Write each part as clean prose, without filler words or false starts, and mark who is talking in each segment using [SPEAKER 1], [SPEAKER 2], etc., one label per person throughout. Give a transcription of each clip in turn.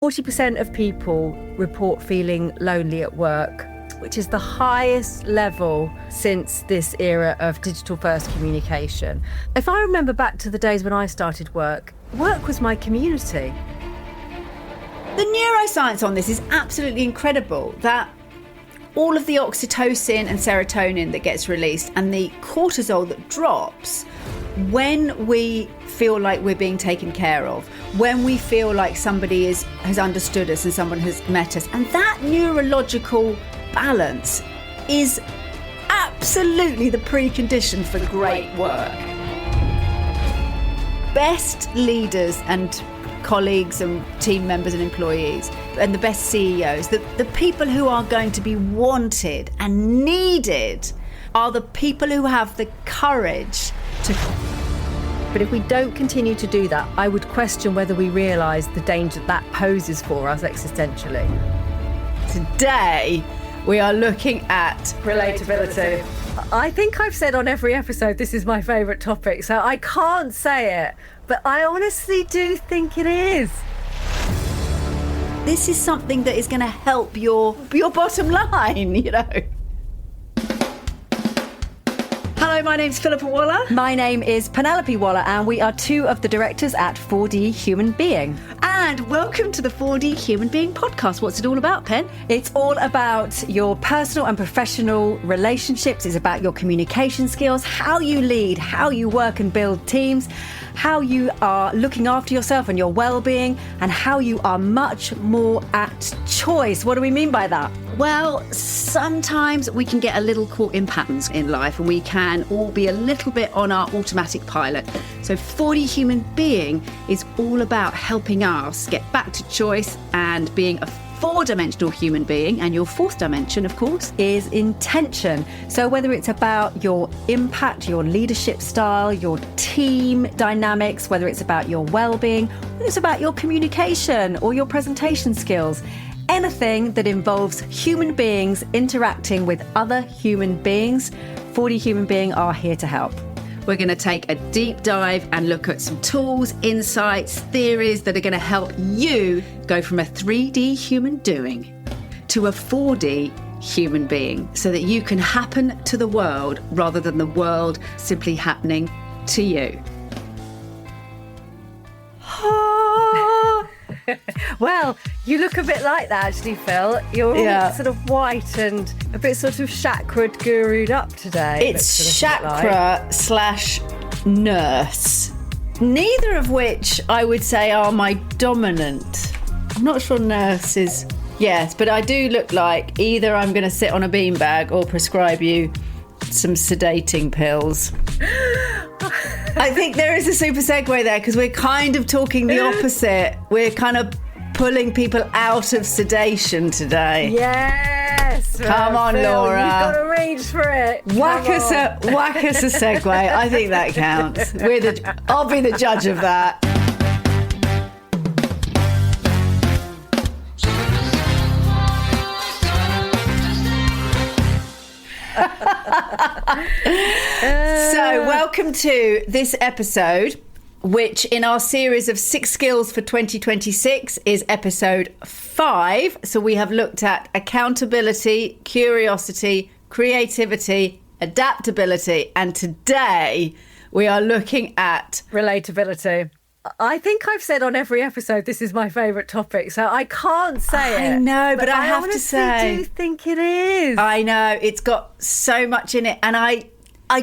[SPEAKER 1] 40% of people report feeling lonely at work, which is the highest level since this era of digital first communication. If I remember back to the days when I started work was my community.
[SPEAKER 2] The neuroscience on this is absolutely incredible, that all of the oxytocin and serotonin that gets released and the cortisol that drops when we feel like we're being taken care of, when we feel like somebody has understood us and someone has met us. And that neurological balance is absolutely the precondition for great work. Best leaders and colleagues and team members and employees and the best CEOs, the people who are going to be wanted and needed are the people who have the courage to...
[SPEAKER 1] But if we don't continue to do that, I would question whether we realise the danger that poses for us existentially.
[SPEAKER 2] Today, we are looking at
[SPEAKER 1] relatability. I think I've said on every episode this is my favourite topic, so I can't say it, but I honestly do think it is.
[SPEAKER 2] This is something that is going to help your bottom line, you know. Hello, my name's Philippa Waller.
[SPEAKER 1] My name is Penelope Waller, and we are two of the directors at 4D Human Being.
[SPEAKER 2] And welcome to the 4D Human Being podcast. What's it all about, Pen?
[SPEAKER 1] It's all about your personal and professional relationships. It's about your communication skills, how you lead, how you work and build teams, how you are looking after yourself and your well-being, and how you are much more at choice. What do we mean by that?
[SPEAKER 2] Well, sometimes we can get a little caught in patterns in life and we can all be a little bit on our automatic pilot. So 4D Human Being is all about helping us get back to choice and being a four-dimensional human being. And your fourth dimension, of course,
[SPEAKER 1] is intention. So whether it's about your impact, your leadership style, your team dynamics, whether it's about your well-being, whether it's about your communication or your presentation skills, anything that involves human beings interacting with other human beings, 4D Human Being are here to help.
[SPEAKER 2] We're going to take a deep dive and look at some tools, insights, theories that are going to help you go from a 3D human doing to a 4D human being so that you can happen to the world rather than the world simply happening to you.
[SPEAKER 1] Well, you look a bit like that actually, Phil. You're all sort of white and a bit sort of chakra'd, guru'd up today.
[SPEAKER 2] It's chakra / nurse. Neither of which I would say are my dominant. I'm not sure nurse is... Yes, but I do look like either I'm going to sit on a beanbag or prescribe you some sedating pills. I think there is a super segue there because we're kind of talking the opposite. We're kind of pulling people out of sedation today.
[SPEAKER 1] Yes.
[SPEAKER 2] Come on,
[SPEAKER 1] Phil,
[SPEAKER 2] Laura.
[SPEAKER 1] You've got to reach for it.
[SPEAKER 2] Whack us a segue. I think that counts. I'll be the judge of that. So welcome to this episode, which in our series of 6 skills for 2026 is episode 5. So we have looked at accountability, curiosity, creativity, adaptability, and today we are looking at
[SPEAKER 1] relatability. I think I've said on every episode this is my favourite topic, so I can't say it.
[SPEAKER 2] I know, but I have to say...
[SPEAKER 1] I do think it is.
[SPEAKER 2] I know, it's got so much in it, and I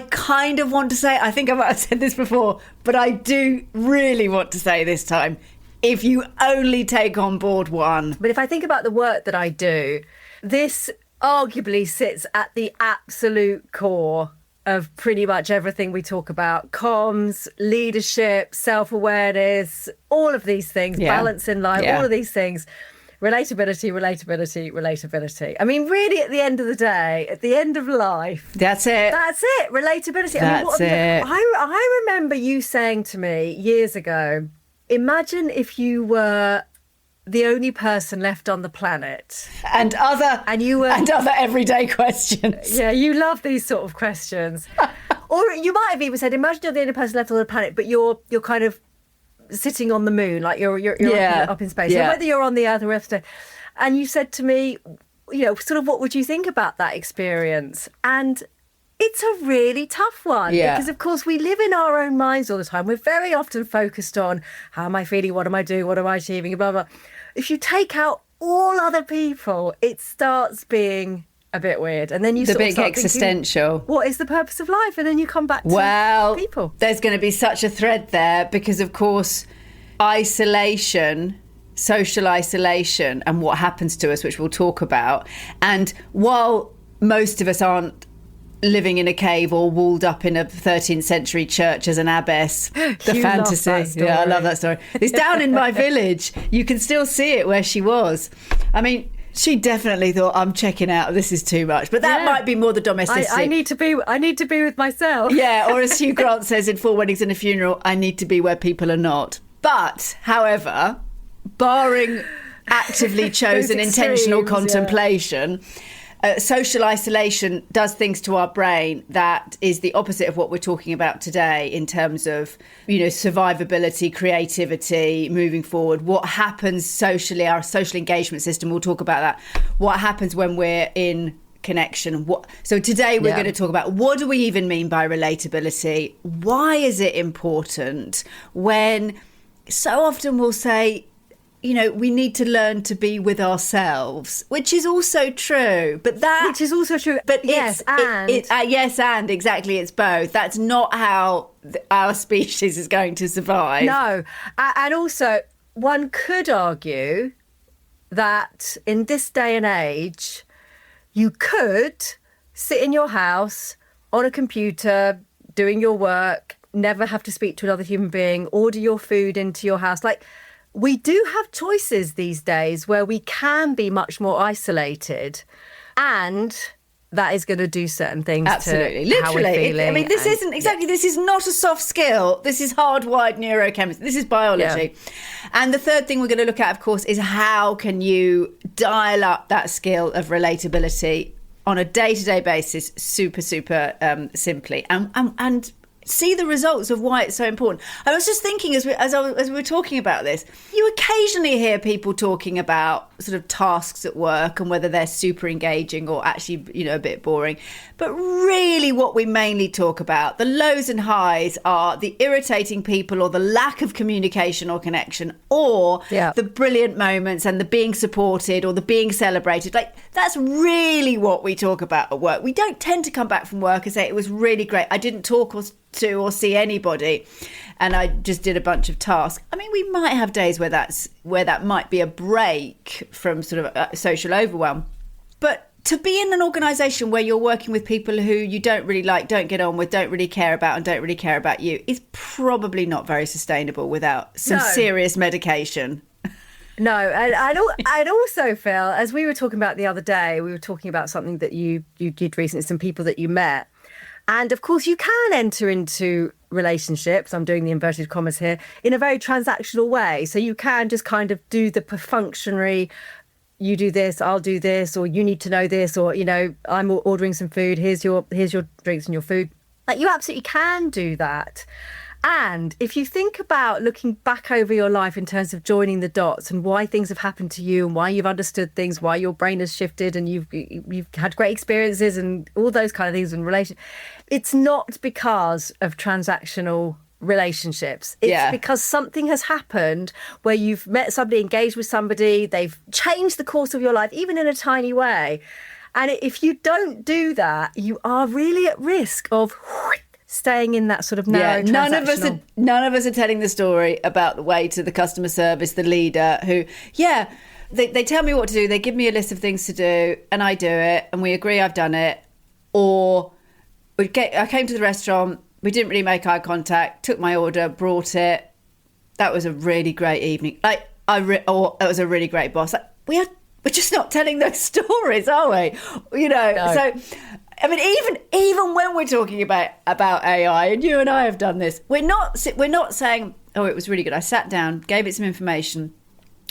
[SPEAKER 2] kind of want to say, I think I might have said this before, but I do really want to say this time, if you only take on board one.
[SPEAKER 1] But if I think about the work that I do, this arguably sits at the absolute core of pretty much everything we talk about. Comms, leadership, self-awareness, all of these things, balance in life, all of these things. Relatability. I mean, really, at the end of the day, at the end of life...
[SPEAKER 2] That's it.
[SPEAKER 1] Relatability.
[SPEAKER 2] That's it.
[SPEAKER 1] I remember you saying to me years ago, imagine if you were the only person left on the planet.
[SPEAKER 2] And other everyday questions.
[SPEAKER 1] Yeah, you love these sort of questions. Or you might have even said, imagine you're the only person left on the planet, but you're kind of sitting on the moon, like you're up in space, or
[SPEAKER 2] Yeah.
[SPEAKER 1] whether you're on the Earth or Earth. And you said to me, sort of what would you think about that experience? And it's a really tough one because, of course, we live in our own minds all the time. We're very often focused on how am I feeling? What am I doing? What am I achieving? Blah, blah. If you take out all other people, it starts being a bit weird. And then you
[SPEAKER 2] the
[SPEAKER 1] sort of
[SPEAKER 2] big
[SPEAKER 1] start
[SPEAKER 2] existential.
[SPEAKER 1] Thinking, what is the purpose of life? And then you come back to people.
[SPEAKER 2] There's going to be such a thread there because, of course, isolation, social isolation, and what happens to us, which we'll talk about. And while most of us aren't living in a cave or walled up in a 13th century church as an abbess, the
[SPEAKER 1] You
[SPEAKER 2] fantasy.
[SPEAKER 1] love that story.
[SPEAKER 2] Yeah, I love that story. It's down in my village. You can still see it where she was. I mean, she definitely thought, I'm checking out, this is too much. But that might be more the domesticity.
[SPEAKER 1] I need to be with myself.
[SPEAKER 2] Yeah, or as Hugh Grant says in 4 Weddings and a Funeral, I need to be where people are not. But, however, barring actively chosen intentional contemplation, social isolation does things to our brain that is the opposite of what we're talking about today in terms of, survivability, creativity, moving forward. What happens socially, our social engagement system, we'll talk about that. What happens when we're in connection. So today we're going to talk about what do we even mean by relatability? Why is it important when so often we'll say, we need to learn to be with ourselves, which is also true. But
[SPEAKER 1] which is also true.
[SPEAKER 2] But
[SPEAKER 1] yes,
[SPEAKER 2] and exactly, it's both. That's not how our species is going to survive.
[SPEAKER 1] No, and also one could argue that in this day and age, you could sit in your house on a computer doing your work, never have to speak to another human being, order your food into your house. Like, we do have choices these days where we can be much more isolated, and that is going to do certain things.
[SPEAKER 2] Absolutely,
[SPEAKER 1] to how we're
[SPEAKER 2] literally.
[SPEAKER 1] feeling.
[SPEAKER 2] This isn't exactly. This is not a soft skill. This is hardwired neurochemistry. This is biology. Yeah. And the third thing we're going to look at, of course, is how can you dial up that skill of relatability on a day-to-day basis, super simply, and see the results of why it's so important. I was just thinking as we were talking about this, you occasionally hear people talking about sort of tasks at work and whether they're super engaging or actually, a bit boring. But really what we mainly talk about, the lows and highs, are the irritating people or the lack of communication or connection, or the brilliant moments and the being supported or the being celebrated. Like, that's really what we talk about at work. We don't tend to come back from work and say, it was really great, I didn't talk or see anybody, and I just did a bunch of tasks. I mean, we might have days where that might be a break from sort of social overwhelm, but to be in an organisation where you're working with people who you don't really like, don't get on with, don't really care about, and don't really care about you is probably not very sustainable without some serious medication.
[SPEAKER 1] No, and I'd also feel, as we were talking about the other day, we were talking about something that you did recently, some people that you met. And of course, you can enter into relationships, I'm doing the inverted commas here, in a very transactional way. So you can just kind of do the perfunctory, you do this, I'll do this, or you need to know this, or, I'm ordering some food, here's your drinks and your food. Like, you absolutely can do that. And if you think about looking back over your life in terms of joining the dots and why things have happened to you and why you've understood things, why your brain has shifted and you've had great experiences and all those kind of things in relation, it's not because of transactional relationships. It's because something has happened where you've met somebody, engaged with somebody, they've changed the course of your life, even in a tiny way. And if you don't do that, you are really at risk of staying in that sort of narrow transactional.
[SPEAKER 2] None of us are telling the story about the way to the customer service, the leader who, they tell me what to do, they give me a list of things to do, and I do it, and we agree I've done it. Or I came to the restaurant, we didn't really make eye contact, took my order, brought it. That was a really great evening. That was a really great boss. Like, we're just not telling those stories, are we? No. So, I mean, even when we're talking about AI, and you and I have done this, we're not saying, oh, it was really good. I sat down, gave it some information,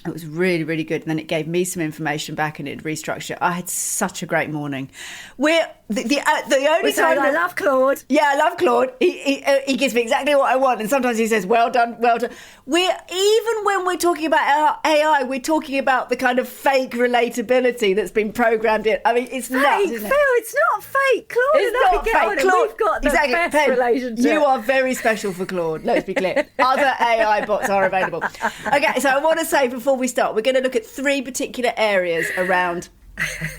[SPEAKER 2] It was really, really good. And then it gave me some information back and it restructured it. I had such a great morning. We're the only time
[SPEAKER 1] I love Claude.
[SPEAKER 2] Yeah, I love Claude. He gives me exactly what I want. And sometimes he says, well done, well done. Even when we're talking about AI, we're talking about the kind of fake relatability that's been programmed in. I mean, it's
[SPEAKER 1] fake,
[SPEAKER 2] nuts, isn't it?
[SPEAKER 1] Phil, it's not fake. Claude
[SPEAKER 2] It's not fake. Claude,
[SPEAKER 1] we've got the
[SPEAKER 2] exactly.
[SPEAKER 1] best relationship.
[SPEAKER 2] You are very special for Claude, let's be clear. Other AI bots are available. Okay, so I want to say before we start, we're going to look at 3 particular areas around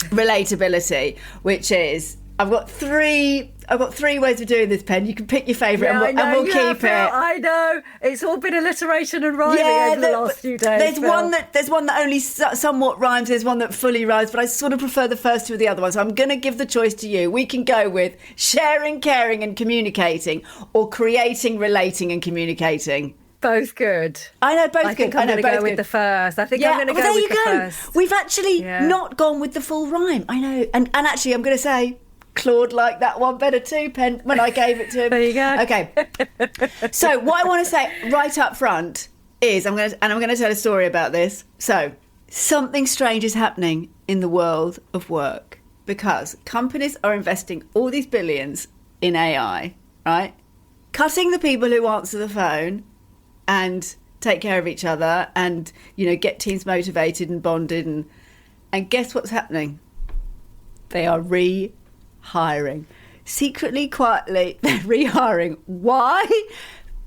[SPEAKER 2] relatability, which is I've got three ways of doing this, Pen. You can pick your favourite and we'll keep it.
[SPEAKER 1] I know. It's all been alliteration and rhyming over the last few days.
[SPEAKER 2] There's one that only somewhat rhymes. There's one that fully rhymes, but I sort of prefer the first 2 of the other ones. So I'm going to give the choice to you. We can go with sharing, caring and communicating, or creating, relating and communicating.
[SPEAKER 1] Both good.
[SPEAKER 2] I know both good.
[SPEAKER 1] I think I'm going to go with the first. I'm going to go with the first.
[SPEAKER 2] We've actually not gone with the full rhyme. I know. And actually, I'm going to say Claude liked that one better too, Pen, when I gave it to him.
[SPEAKER 1] There you go.
[SPEAKER 2] Okay. So what I want to say right up front is I'm going to tell a story about this. So something strange is happening in the world of work because companies are investing all these billions in AI, right? Cutting the people who answer the phone and take care of each other and, get teams motivated and bonded. And guess what's happening? They are rehiring. Secretly, quietly, they're rehiring. Why?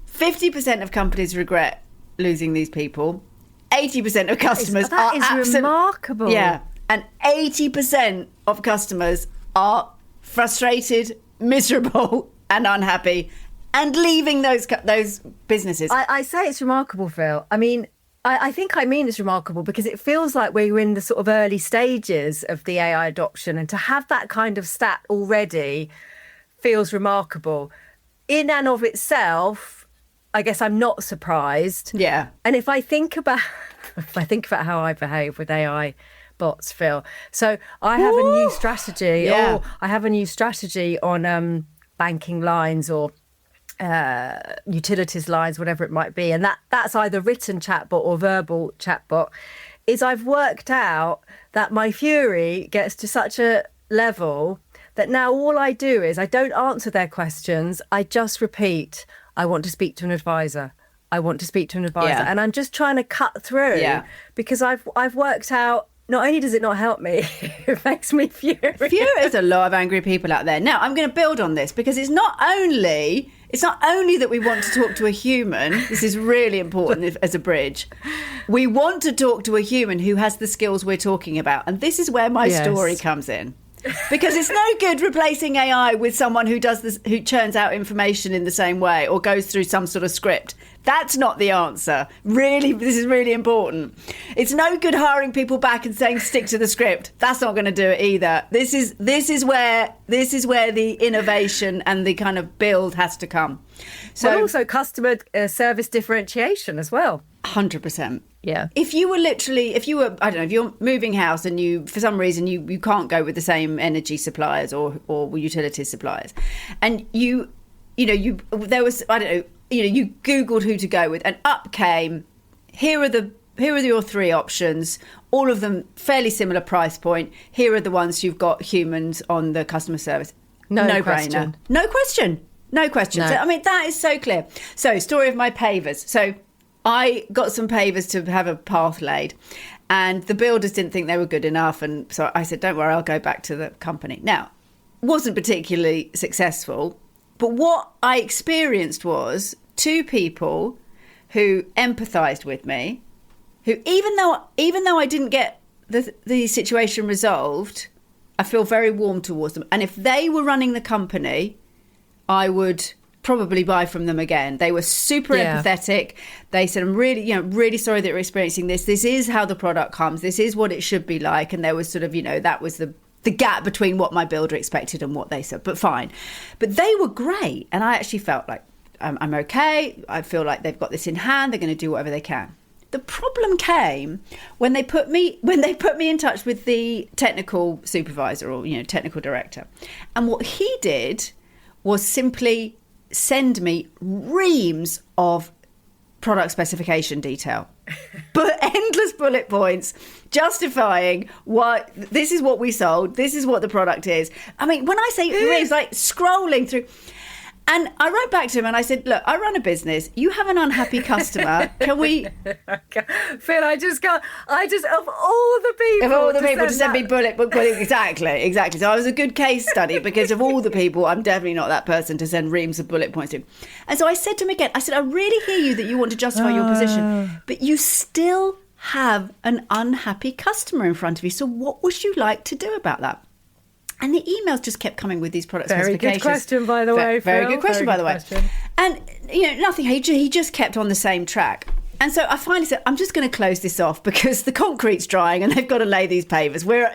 [SPEAKER 2] 50% of companies regret losing these people. 80% of customers
[SPEAKER 1] that is remarkable.
[SPEAKER 2] Yeah. And 80% of customers are frustrated, miserable and unhappy and leaving those businesses.
[SPEAKER 1] I say it's remarkable, Phil. I mean, I think it's remarkable because it feels like we're in the sort of early stages of the AI adoption, and to have that kind of stat already feels remarkable. In and of itself, I guess I'm not surprised.
[SPEAKER 2] Yeah.
[SPEAKER 1] And if I think about how I behave with AI bots, Phil, so I have a new strategy.
[SPEAKER 2] Yeah.
[SPEAKER 1] I have a new strategy on banking lines or utilities lines, whatever it might be, and that's either written chatbot or verbal chatbot, is I've worked out that my fury gets to such a level that now all I do is I don't answer their questions, I just repeat, I want to speak to an advisor. I want to speak to an advisor.
[SPEAKER 2] Yeah.
[SPEAKER 1] And I'm just trying to cut through because I've worked out not only does it not help me, it makes me furious.
[SPEAKER 2] There's a lot of angry people out there. Now, I'm going to build on this because it's not only that we want to talk to a human. This is really important as a bridge. We want to talk to a human who has the skills we're talking about. And this is where my story comes in. Because it's no good replacing AI with someone who does this, who churns out information in the same way or goes through some sort of script. That's not the answer. Really, this is really important. It's no good hiring people back and saying stick to the script. That's not going to do it either. This is where the innovation and the kind of build has to come.
[SPEAKER 1] So also customer service differentiation as well.
[SPEAKER 2] 100%.
[SPEAKER 1] Yeah.
[SPEAKER 2] If you're moving house and for some reason you can't go with the same energy suppliers or utility suppliers, and you Googled who to go with, and up came, here are your 3 options, all of them fairly similar price point. Here are the ones you've got humans on the customer service. No
[SPEAKER 1] question.
[SPEAKER 2] Brainer. No question. No question.
[SPEAKER 1] No.
[SPEAKER 2] So, I mean, that is so clear. So, story of my pavers. So I got some pavers to have a path laid, and the builders didn't think they were good enough. And so I said, don't worry, I'll go back to the company. Now, wasn't particularly successful, but what I experienced was 2 people who empathised with me, who even though I didn't get the situation resolved, I feel very warm towards them. And if they were running the company, I would probably buy from them again. They were super empathetic. They said, I'm really sorry that you're experiencing this. This is how the product comes. This is what it should be like. And there was sort of, that was the gap between what my builder expected and what they said. But fine. But they were great. And I actually felt like I'm okay. I feel like they've got this in hand. They're going to do whatever they can. The problem came when they put me in touch with the technical supervisor or technical director. And what he did was simply send me reams of product specification detail. but endless bullet points justifying why this is what we sold, this is what the product is. I mean, when I say it's like scrolling through. And I wrote back to him and I said, look, I run a business. You have an unhappy customer. Can we...
[SPEAKER 1] Phil, I just, of all the people...
[SPEAKER 2] to send me bullet. Exactly. So I was a good case study because of all the people, I'm definitely not that person to send reams of bullet points to. And so I said to him again, I really hear you that you want to justify your position, but you still have an unhappy customer in front of you. So what would you like to do about that? And the emails just kept coming with these product specifications.
[SPEAKER 1] Very good question, by the way,
[SPEAKER 2] Very
[SPEAKER 1] Phil.
[SPEAKER 2] good question, by the way. And, nothing. He just kept on the same track. And so I finally said, I'm just going to close this off because the concrete's drying and they've got to lay these pavers. We're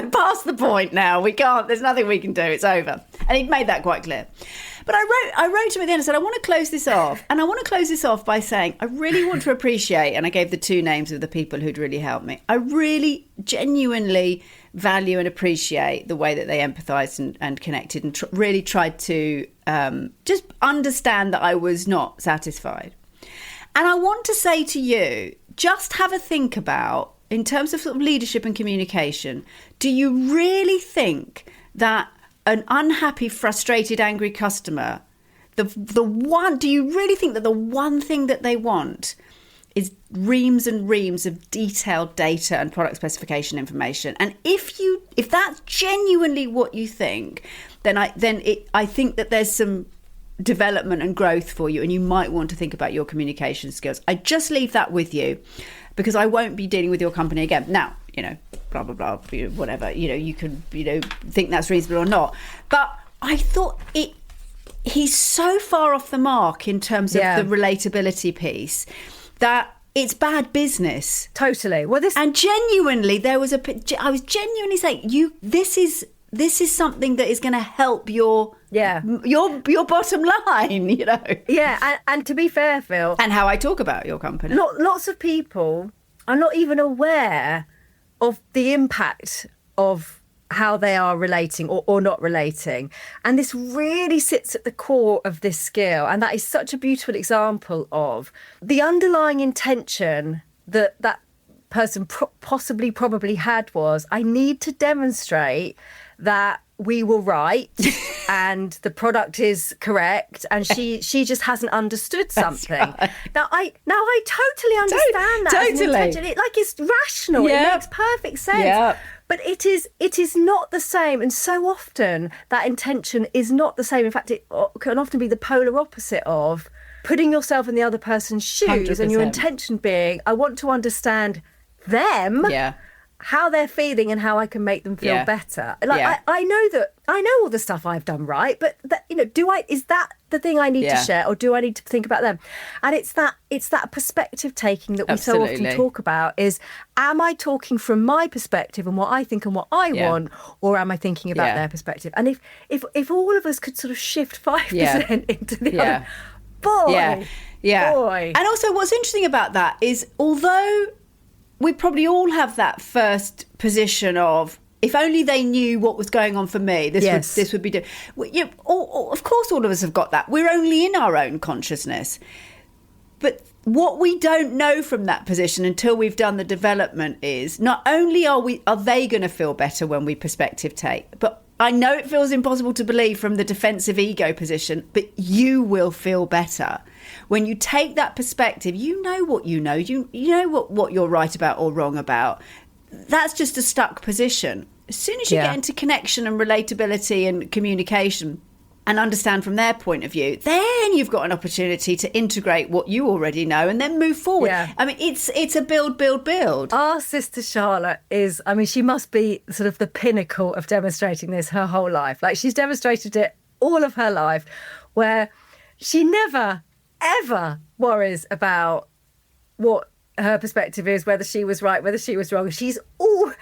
[SPEAKER 2] past the point now. We can't. There's nothing we can do. It's over. And he'd made that quite clear. But I wrote to him at the end and said, I want to close this off. And I want to close this off by saying, I really want to appreciate, and I gave the 2 names of the people who'd really helped me. I really genuinely value and appreciate the way that they empathised and connected and really tried to just understand that I was not satisfied. And I want to say to you, just have a think about, in terms of sort of leadership and communication, do you really think that an unhappy, frustrated, angry customer, do you really think that the one thing that they want is reams and reams of detailed data and product specification information? And if that's genuinely what you think, then I think that there's some development and growth for you, and you might want to think about your communication skills. I just leave that with you because I won't be dealing with your company again. Now, blah, blah, blah, whatever, you can, think that's reasonable or not. But I thought he's so far off the mark in terms of the relatability piece that it's bad business.
[SPEAKER 1] Totally. Well,
[SPEAKER 2] and genuinely, I was genuinely saying, this is something that is going to help your bottom line,
[SPEAKER 1] Yeah, and to be fair, Phil,
[SPEAKER 2] and how I talk about your company.
[SPEAKER 1] Lots of people are not even aware of the impact of how they are relating or not relating. And this really sits at the core of this skill. And that is such a beautiful example of the underlying intention that person probably had was, I need to demonstrate that we were right and the product is correct, and she just hasn't understood something. Right. Now I totally understand that.
[SPEAKER 2] Totally.
[SPEAKER 1] It's rational. It makes perfect sense. Yeah. But it is not the same, and so often that intention is not the same. In fact, it can often be the polar opposite of putting yourself in the other person's shoes 100%. And your intention being, I want to understand them. Yeah. How they're feeling and how I can make them feel better. I know all the stuff I've done right, but is that the thing I need to share, or do I need to think about them? And it's that perspective taking that we so often talk about is, am I talking from my perspective and what I think and what I want, or am I thinking about their perspective? And if all of us could sort of shift 5% into the other, boy.
[SPEAKER 2] And also what's interesting about that is, although we probably all have that first position of, if only they knew what was going on for me, this would be different. Of course, all of us have got that. We're only in our own consciousness. But what we don't know from that position until we've done the development is, not only are they going to feel better when we perspective take, but I know it feels impossible to believe from the defensive ego position, but you will feel better. When you take that perspective, you know what you know. You know what you're right about or wrong about. That's just a stuck position. As soon as you get into connection and relatability and communication and understand from their point of view, then you've got an opportunity to integrate what you already know and then move forward. Yeah. I mean, it's a build.
[SPEAKER 1] Our sister Charlotte is, she must be sort of the pinnacle of demonstrating this her whole life. Like, she's demonstrated it all of her life, where she never, ever worries about what her perspective is, whether she was right, whether she was wrong. She's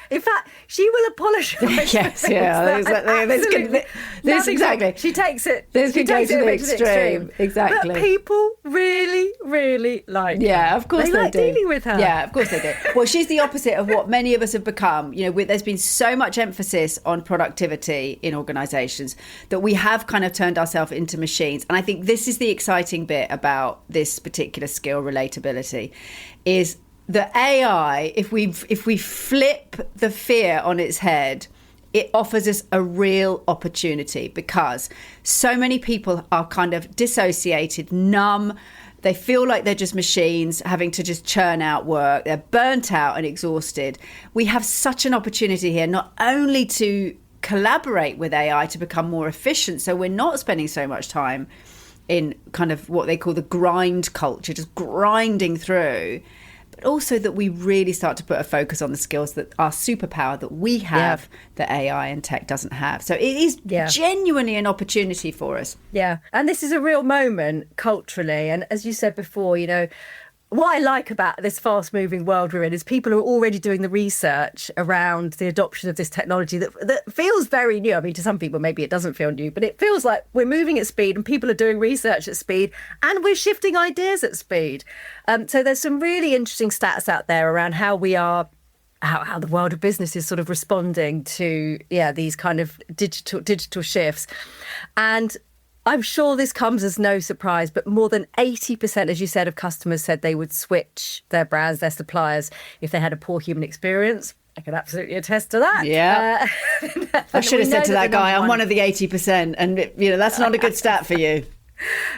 [SPEAKER 1] In fact, she will apologise.
[SPEAKER 2] Yes, yeah, exactly. This exactly.
[SPEAKER 1] She takes it.
[SPEAKER 2] This
[SPEAKER 1] she
[SPEAKER 2] could go
[SPEAKER 1] takes
[SPEAKER 2] to
[SPEAKER 1] it
[SPEAKER 2] the
[SPEAKER 1] a bit
[SPEAKER 2] extreme. Exactly.
[SPEAKER 1] But people really, really like her.
[SPEAKER 2] Yeah, of course they
[SPEAKER 1] like
[SPEAKER 2] do.
[SPEAKER 1] dealing with her.
[SPEAKER 2] Yeah, of course they do. Well, she's the opposite of what many of us have become. You know, there's been so much emphasis on productivity in organisations that we have kind of turned ourselves into machines. And I think this is the exciting bit about this particular skill, relatability, is the AI, if we flip the fear on its head, it offers us a real opportunity, because so many people are kind of dissociated, numb. They feel like they're just machines having to just churn out work. They're burnt out and exhausted. We have such an opportunity here, not only to collaborate with AI to become more efficient, so we're not spending so much time in kind of what they call the grind culture, just grinding through, but also that we really start to put a focus on the skills that are superpower that we have, that AI and tech doesn't have. So it is genuinely an opportunity for us.
[SPEAKER 1] Yeah. And this is a real moment culturally. And as you said before, you know, what I like about this fast-moving world we're in is people are already doing the research around the adoption of this technology that feels very new. I mean, to some people, maybe it doesn't feel new, but it feels like we're moving at speed and people are doing research at speed and we're shifting ideas at speed. So there's some really interesting stats out there around how we are, how the world of business is sort of responding to, these kind of digital shifts. And I'm sure this comes as no surprise, but more than 80%, as you said, of customers said they would switch their brands, their suppliers, if they had a poor human experience. I can absolutely attest to that.
[SPEAKER 2] Yeah. I should have said to that guy, I'm one of the 80%. And, that's not a good stat for you.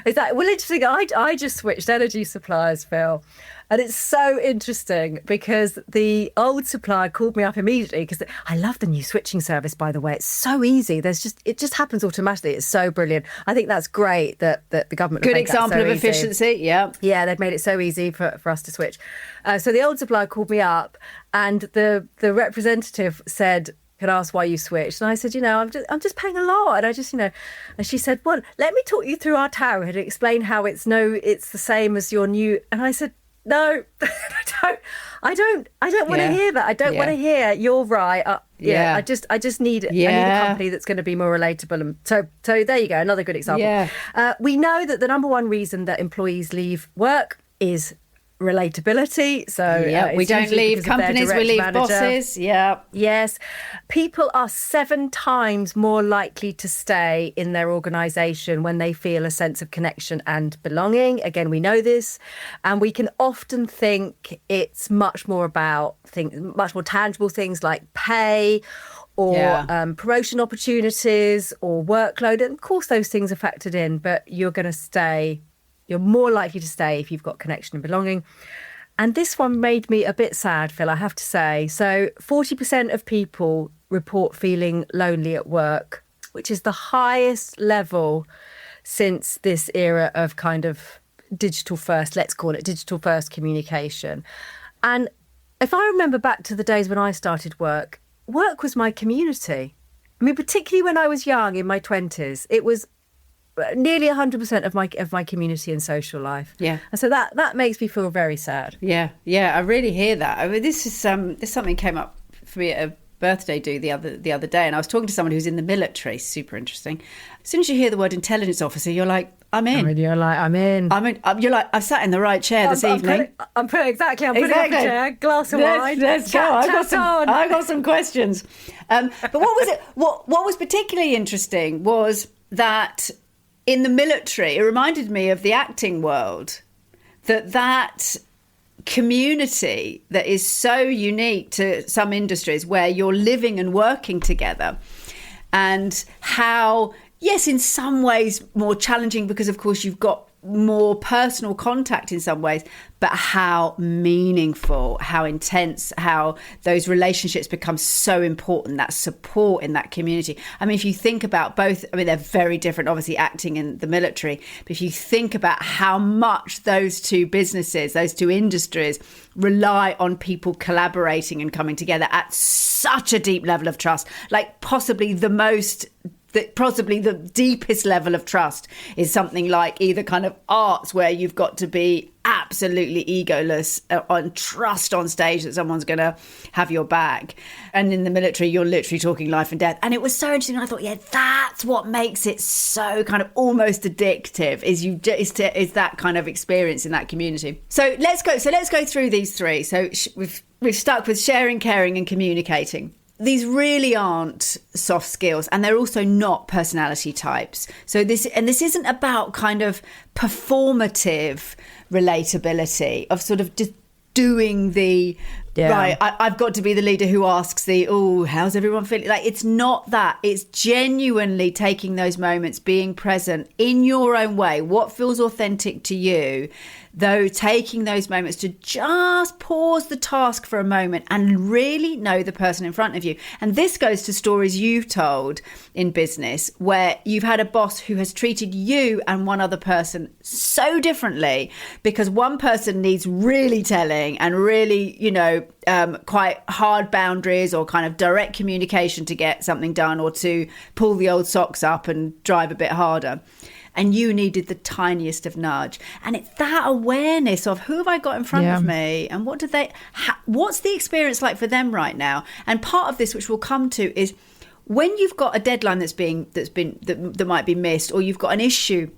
[SPEAKER 1] Is that, well, interesting. I just switched energy suppliers, Phil. And it's so interesting because the old supplier called me up immediately because I love the new switching service, by the way. It's so easy. It just happens automatically. It's so brilliant. I think that's great that the government
[SPEAKER 2] good example of efficiency. Yeah.
[SPEAKER 1] Yeah, they've made it so easy for us to switch. So the old supplier called me up and the representative said, could ask why you switched. And I said, I'm just paying a lot. And I just, and she said, well, let me talk you through our tower and explain how it's the same as your new. And I said, no, I don't want to hear that. I don't want to hear you're right. I just need I need a company that's going to be more relatable. And so there you go. Another good example.
[SPEAKER 2] Yeah.
[SPEAKER 1] We know that the number one reason that employees leave work is relatability. So
[SPEAKER 2] we don't leave companies, we leave bosses. Yeah.
[SPEAKER 1] Yes. People are 7 times more likely to stay in their organisation when they feel a sense of connection and belonging. Again, we know this. And we can often think it's much more about much more tangible things like pay or promotion opportunities or workload. And of course, those things are factored in, but you're going to stay. You're more likely to stay if you've got connection and belonging. And this one made me a bit sad, Phil, I have to say. So 40% of people report feeling lonely at work, which is the highest level since this era of kind of digital first, let's call it digital first communication. And if I remember back to the days when I started work was my community. I mean, particularly when I was young in my 20s, it was nearly 100% of my community and social life.
[SPEAKER 2] Yeah.
[SPEAKER 1] And so that makes me feel very sad.
[SPEAKER 2] Yeah. I really hear that. I mean, this something came up for me at a birthday do the other day, and I was talking to someone who's in the military. Super interesting. As soon as you hear the word intelligence officer, you're like, I'm in.
[SPEAKER 1] You're like, I'm in.
[SPEAKER 2] You're like, I've sat in the right chair this evening.
[SPEAKER 1] I'm putting up a chair, glass of wine.
[SPEAKER 2] Let's go. I got some questions. But what was it? What was particularly interesting was that in the military, it reminded me of the acting world, that community that is so unique to some industries where you're living and working together, and how, yes, in some ways more challenging because, of course, you've got more personal contact in some ways, but how meaningful, how intense, how those relationships become so important, that support in that community. I mean, if you think about both, I mean, they're very different, obviously, acting and the military, but if you think about how much those two businesses, those two industries rely on people collaborating and coming together at such a deep level of trust, like possibly the most that possibly the deepest level of trust is something like either kind of arts, where you've got to be absolutely egoless on trust on stage that someone's going to have your back. And in the military, you're literally talking life and death. And it was so interesting. I thought, yeah, that's what makes it so kind of almost addictive, is that kind of experience in that community. So let's go through these three. So we've stuck with sharing, caring and communicating. These really aren't soft skills, and they're also not personality types. So this isn't about kind of performative relatability of sort of just doing the right. I've got to be the leader who asks how's everyone feeling? Like, it's not that. It's genuinely taking those moments, being present in your own way, what feels authentic to you, though taking those moments to just pause the task for a moment and really know the person in front of you. And this goes to stories you've told in business where you've had a boss who has treated you and one other person so differently because one person needs really telling and really, quite hard boundaries or kind of direct communication to get something done or to pull the old socks up and drive a bit harder. And you needed the tiniest of nudge. And it's that awareness of who have I got in front of me and what's the experience like for them right now? And part of this, which we'll come to, is when you've got a deadline that might be missed, or you've got an issue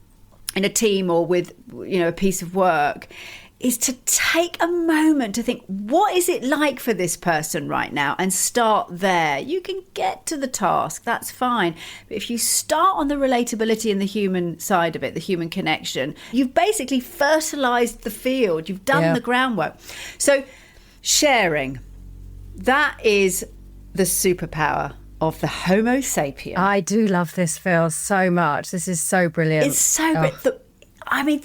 [SPEAKER 2] in a team or with, a piece of work, is to take a moment to think, what is it like for this person right now? And start there. You can get to the task, that's fine. But if you start on the relatability and the human side of it, the human connection, you've basically fertilized the field. You've done the groundwork. So sharing, that is the superpower of the Homo sapien.
[SPEAKER 1] I do love this, Phil, so much. This is so brilliant.
[SPEAKER 2] It's so brilliant.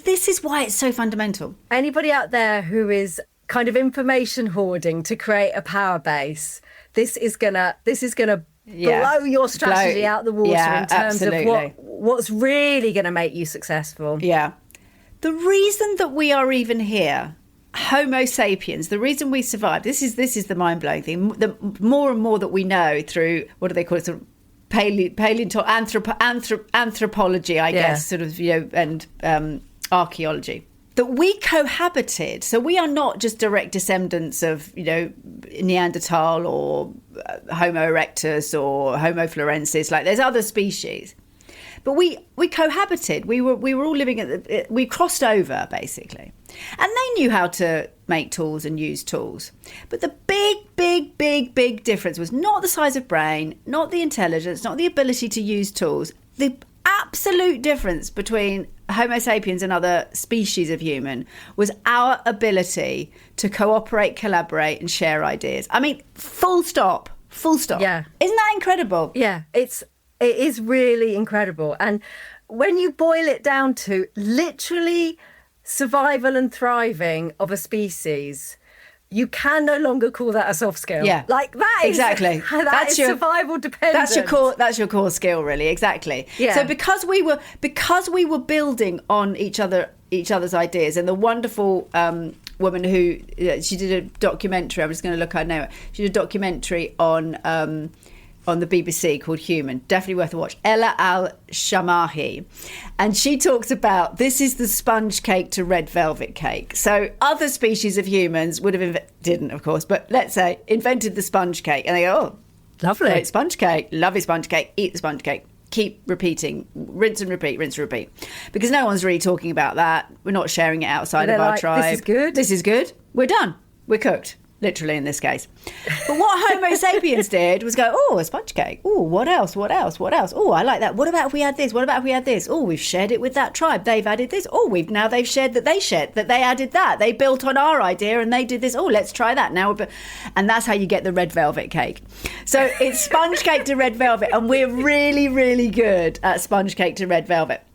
[SPEAKER 2] This is why it's so fundamental.
[SPEAKER 1] Anybody out there who is kind of information hoarding to create a power base, this is gonna blow your strategy out the water in terms of what's really going to make you successful.
[SPEAKER 2] Yeah. The reason that we are even here, Homo sapiens, the reason we survive, this is the mind-blowing thing. The more and more that we know through, what do they call it, sort of anthropology, I guess, sort of, and archaeology, that we cohabited. So we are not just direct descendants of, Neanderthal or Homo erectus or Homo florensis. Like, there's other species, but we cohabited. We were all living we crossed over basically, and they knew how to make tools and use tools. But the big difference was not the size of brain, not the intelligence, not the ability to use tools. The absolute difference between Homo sapiens and other species of human was our ability to cooperate, collaborate and share ideas. I mean, full stop. Yeah. Isn't that incredible?
[SPEAKER 1] Yeah, it is really incredible. And when you boil it down to literally survival and thriving of a species, you can no longer call that a soft skill.
[SPEAKER 2] Yeah,
[SPEAKER 1] like that is
[SPEAKER 2] exactly.
[SPEAKER 1] That's your survival dependent.
[SPEAKER 2] That's your core skill, really. Exactly.
[SPEAKER 1] Yeah.
[SPEAKER 2] So because we were building on each other's ideas, and the wonderful woman who she did a documentary. I'm just going to look her name. She did a documentary on the BBC called Human. Definitely worth a watch. Ella Al-Shamahi. And she talks about, this is the sponge cake to red velvet cake. So other species of humans would have, didn't of course, but let's say invented the sponge cake. And they go, oh,
[SPEAKER 1] lovely.
[SPEAKER 2] Great sponge cake, lovely sponge cake, eat the sponge cake. Keep repeating, rinse and repeat. Because no one's really talking about that. We're not sharing it outside of our tribe. This is good. We're done. We're cooked. Literally in this case. But what Homo sapiens did was go, oh, a sponge cake. Oh, what else? Oh, I like that. What about if we had this? Oh, we've shared it with that tribe. They've added this. Oh, they've shared that they added that. They built on our idea and they did this. Oh, let's try that now. And that's how you get the red velvet cake. So it's sponge cake to red velvet. And we're really, really good at sponge cake to red velvet.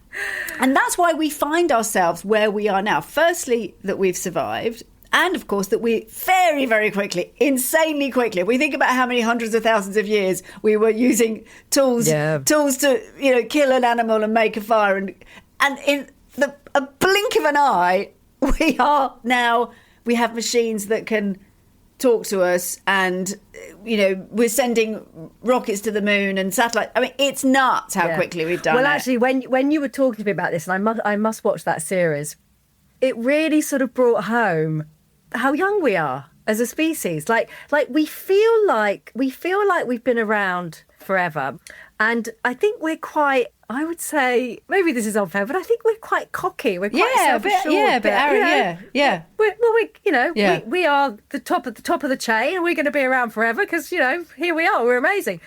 [SPEAKER 2] And that's why we find ourselves where we are now. Firstly, that we've survived. And of course that we very, very quickly, insanely quickly, we think about how many hundreds of thousands of years we were using tools to, kill an animal and make a fire. And in a blink of an eye, we have machines that can talk to us and, we're sending rockets to the moon and satellite. I mean, it's nuts how quickly we've done it.
[SPEAKER 1] Well, actually, when you were talking to me about this, and I must watch that series, it really sort of brought home how young we are as a species. Like we feel like we've been around forever. And I think we're quite, I would say, maybe this is unfair, but I think we're quite cocky. We're quite self-assured.
[SPEAKER 2] A bit arrogant, yeah.
[SPEAKER 1] We are the top of the chain, and we're going to be around forever because, here we are, we're amazing.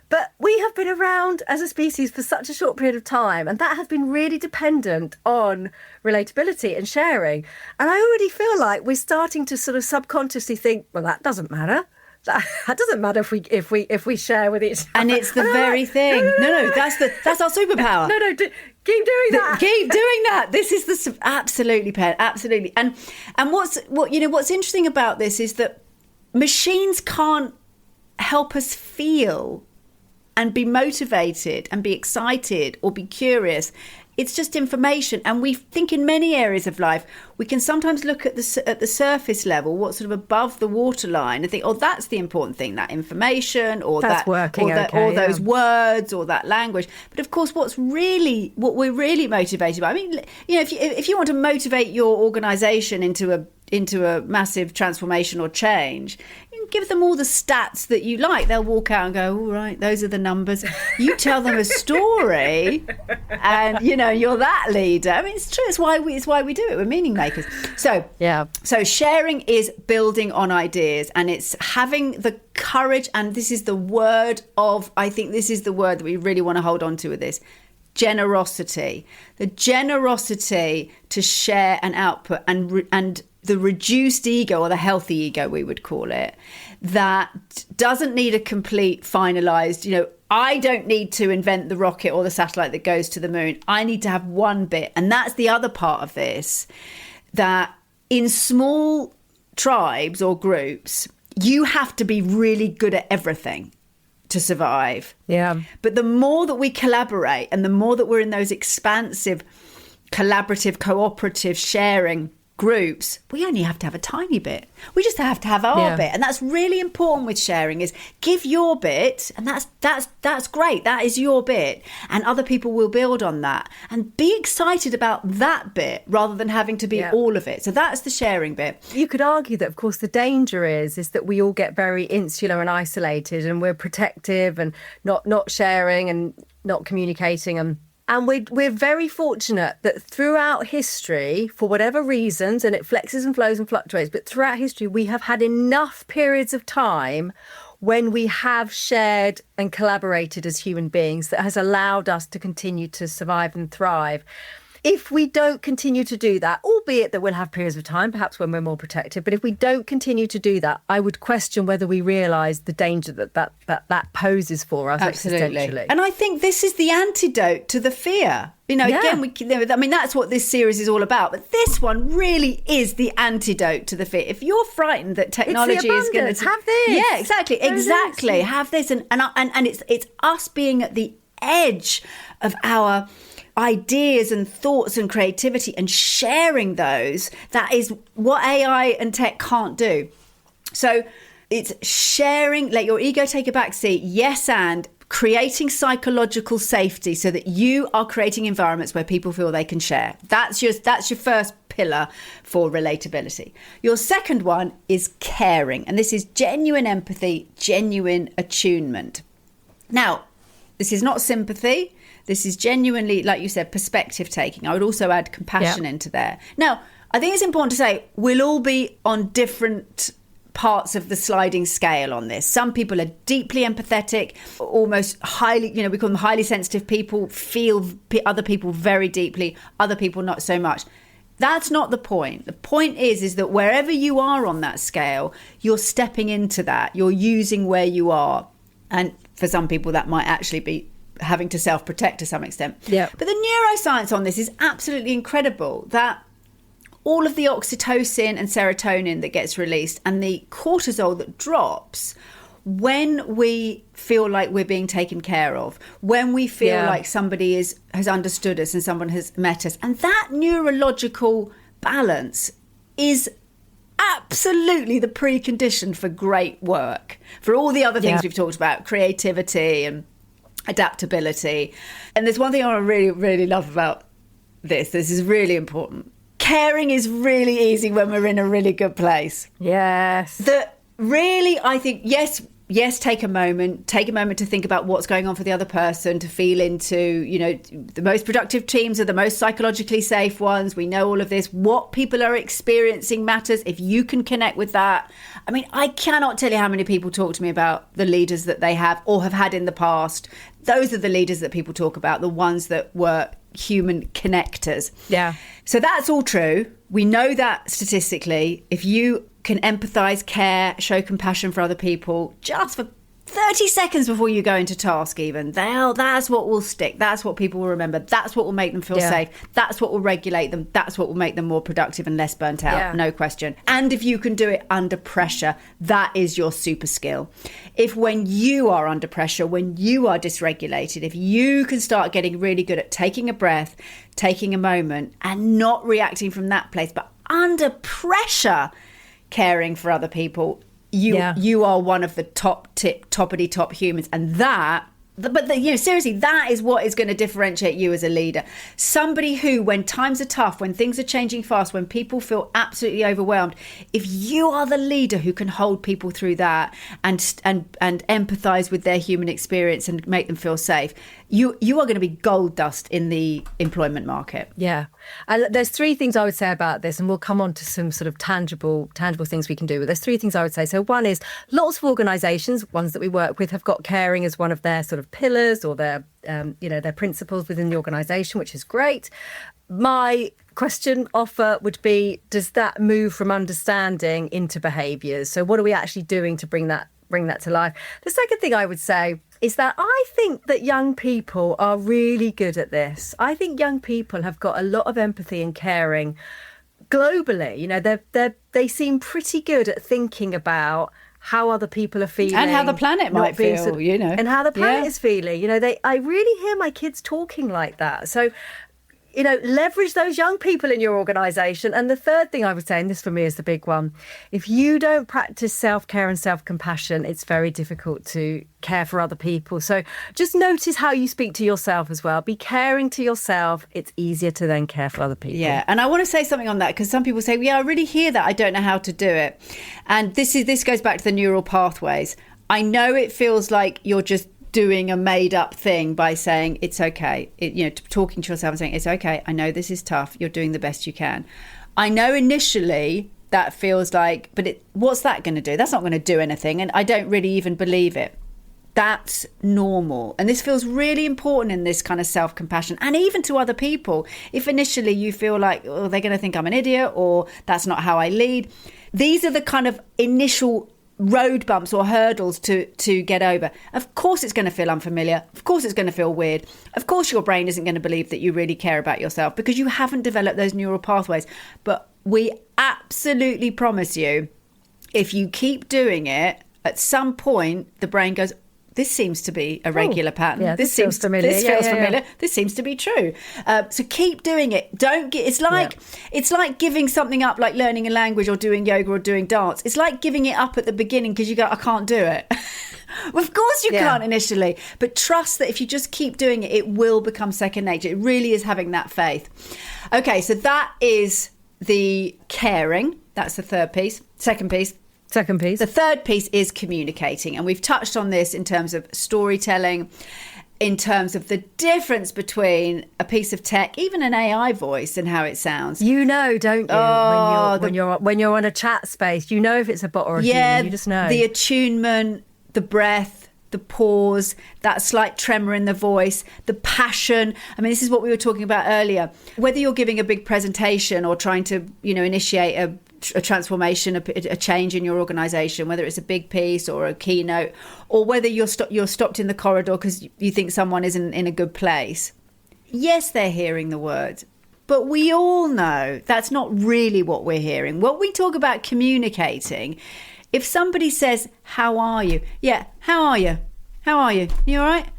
[SPEAKER 1] But we have been around as a species for such a short period of time, and that has been really dependent on relatability and sharing. And I already feel like we're starting to sort of subconsciously think, well, that doesn't matter. That doesn't matter if we share with each other.
[SPEAKER 2] And it's the very thing. No, that's our superpower.
[SPEAKER 1] No, keep doing that.
[SPEAKER 2] Keep doing that. This is absolutely, Pen, absolutely. And what's interesting about this is that machines can't help us feel and be motivated and be excited or be curious. It's just information. And we think in many areas of life, we can sometimes look at the surface level, what's sort of above the waterline, and think, oh, that's the important thing, that information or
[SPEAKER 1] that's
[SPEAKER 2] that
[SPEAKER 1] working,
[SPEAKER 2] or those words or that language. But of course, what we're really motivated by, I mean, if you want to motivate your organisation into a massive transformation or change, you can give them all the stats that you like. They'll walk out and go, all right, those are the numbers. You tell them a story and, you're that leader. I mean, it's true. It's why we do it. We're meaning makers. So sharing is building on ideas, and it's having the courage. And this is the word that we really want to hold on to with this. Generosity. The generosity to share and output and the reduced ego, or the healthy ego, we would call it, that doesn't need a complete finalized, I don't need to invent the rocket or the satellite that goes to the moon. I need to have one bit. And that's the other part of this, that in small tribes or groups, you have to be really good at everything to survive.
[SPEAKER 1] Yeah.
[SPEAKER 2] But the more that we collaborate and the more that we're in those expansive, collaborative, cooperative, sharing groups, we only have to have a tiny bit. We just have to have our bit. And that's really important with sharing, is give your bit, and that's great. That is your bit. And other people will build on that. And be excited about that bit rather than having to be all of it. So that's the sharing bit.
[SPEAKER 1] You could argue that, of course, the danger is that we all get very insular and isolated, and we're protective and not sharing and not communicating. And we're very fortunate that throughout history, for whatever reasons, and it flexes and flows and fluctuates, but throughout history, we have had enough periods of time when we have shared and collaborated as human beings that has allowed us to continue to survive and thrive. If we don't continue to do that, albeit that we'll have periods of time, perhaps when we're more protected, but if we don't continue to do that, I would question whether we realise the danger that poses for us.
[SPEAKER 2] Absolutely.
[SPEAKER 1] Existentially.
[SPEAKER 2] And I think this is the antidote to the fear. Again, that's what this series is all about. But this one really is the antidote to the fear. If you're frightened that technology is going to
[SPEAKER 1] have this,
[SPEAKER 2] yeah, exactly, have this, and it's us being at the edge of our ideas and thoughts and creativity and sharing those. That is what AI and tech can't do. So it's sharing, let your ego take a back seat. Yes, and creating psychological safety so that you are creating environments where people feel they can share. That's your first pillar for relatability. Your second one is caring, and this is genuine empathy, genuine attunement. Now, this is not sympathy. This is genuinely, like you said, perspective taking. I would also add compassion into there. Now, I think it's important to say we'll all be on different parts of the sliding scale on this. Some people are deeply empathetic, almost highly, we call them highly sensitive people, feel other people very deeply, other people not so much. That's not the point. The point is that wherever you are on that scale, you're stepping into that. You're using where you are. And for some people, that might actually be having to self-protect to some extent.
[SPEAKER 1] Yeah.
[SPEAKER 2] But the neuroscience on this is absolutely incredible, that all of the oxytocin and serotonin that gets released and the cortisol that drops when we feel like we're being taken care of, when we feel like somebody has understood us and someone has met us. And that neurological balance is absolutely the precondition for great work, for all the other things we've talked about, creativity and adaptability. And there's one thing I really, really love about this. This is really important. Caring is really easy when we're in a really good place.
[SPEAKER 1] Yes.
[SPEAKER 2] That really, I think, yes, take a moment to think about what's going on for the other person, to feel into, you know, the most productive teams are the most psychologically safe ones. We know all of this. What people are experiencing matters. If you can connect with that. I mean, I cannot tell you how many people talk to me about the leaders that they have or have had in the past. Those are the leaders that people talk about, the ones that were human connectors.
[SPEAKER 1] Yeah.
[SPEAKER 2] So that's all true. We know that statistically, if you can empathise, care, show compassion for other people just for 30 seconds before you go into task even, that's what will stick. That's what people will remember. That's what will make them feel safe. That's what will regulate them. That's what will make them more productive and less burnt out. Yeah. No question. And if you can do it under pressure, that is your super skill. If when you are under pressure, when you are dysregulated, if you can start getting really good at taking a breath, taking a moment and not reacting from that place, but under pressure, caring for other people, you are one of the toppity top humans. And seriously, that is what is going to differentiate you as a leader. Somebody who, when times are tough, when things are changing fast, when people feel absolutely overwhelmed, if you are the leader who can hold people through that and empathise with their human experience and make them feel safe, you are going to be gold dust in the employment market.
[SPEAKER 1] Yeah. There's three things I would say about this, and we'll come on to some sort of tangible things we can do. But there's three things I would say. So one is lots of organisations, ones that we work with, have got caring as one of their sort of pillars or their principles within the organisation, which is great. My offer would be, does that move from understanding into behaviours? So what are we actually doing to bring that to life? The second thing I would say is that I think that young people are really good at this. I think young people have got a lot of empathy and caring globally. You know, they seem pretty good at thinking about how other people are feeling.
[SPEAKER 2] And how the planet might feel,
[SPEAKER 1] And how the planet is feeling. You know, I really hear my kids talking like that. So, you know, leverage those young people in your organisation. And the third thing I would say, and this for me is the big one, if you don't practice self-care and self-compassion, it's very difficult to care for other people. So just notice how you speak to yourself as well. Be caring to yourself. It's easier to then care for other people.
[SPEAKER 2] Yeah, and I want to say something on that, because some people say, I really hear that. I don't know how to do it. And this goes back to the neural pathways. I know it feels like you're just doing a made up thing by saying it's okay, talking to yourself and saying it's okay, I know this is tough, you're doing the best you can. I know initially that feels like, but what's that going to do? That's not going to do anything, and I don't really even believe it. That's normal, and this feels really important in this kind of self-compassion, and even to other people. If initially you feel like, they're going to think I'm an idiot, or that's not how I lead, these are the kind of initial road bumps or hurdles to get over. Of course it's going to feel unfamiliar. Of course it's going to feel weird. Of course your brain isn't going to believe that you really care about yourself because you haven't developed those neural pathways. But we absolutely promise you, if you keep doing it, at some point the brain goes, this seems to be a regular pattern.
[SPEAKER 1] Yeah, this feels familiar.
[SPEAKER 2] This feels familiar. This seems to be true. So keep doing it. Don't get. It's like giving something up, like learning a language or doing yoga or doing dance. It's like giving it up at the beginning because you go, I can't do it. Of course you can't initially, but trust that if you just keep doing it, it will become second nature. It really is having that faith. Okay, so that is the caring. That's the third piece. Second piece. The third piece is communicating. And we've touched on this in terms of storytelling, in terms of the difference between a piece of tech, even an AI voice, and how it sounds.
[SPEAKER 1] You know, don't you? When you're on a chat space, you know if it's a bot or a human. You just know.
[SPEAKER 2] The attunement, the breath, the pause, that slight tremor in the voice, the passion. I mean, this is what we were talking about earlier. Whether you're giving a big presentation or trying to, initiate a transformation, a change in your organisation, whether it's a big piece or a keynote, or whether you're stopped in the corridor because you think someone isn't in a good place. Yes, they're hearing the words, but we all know that's not really what we're hearing. What we talk about communicating, if somebody says, how are you? Yeah, how are you? How are you? You all right?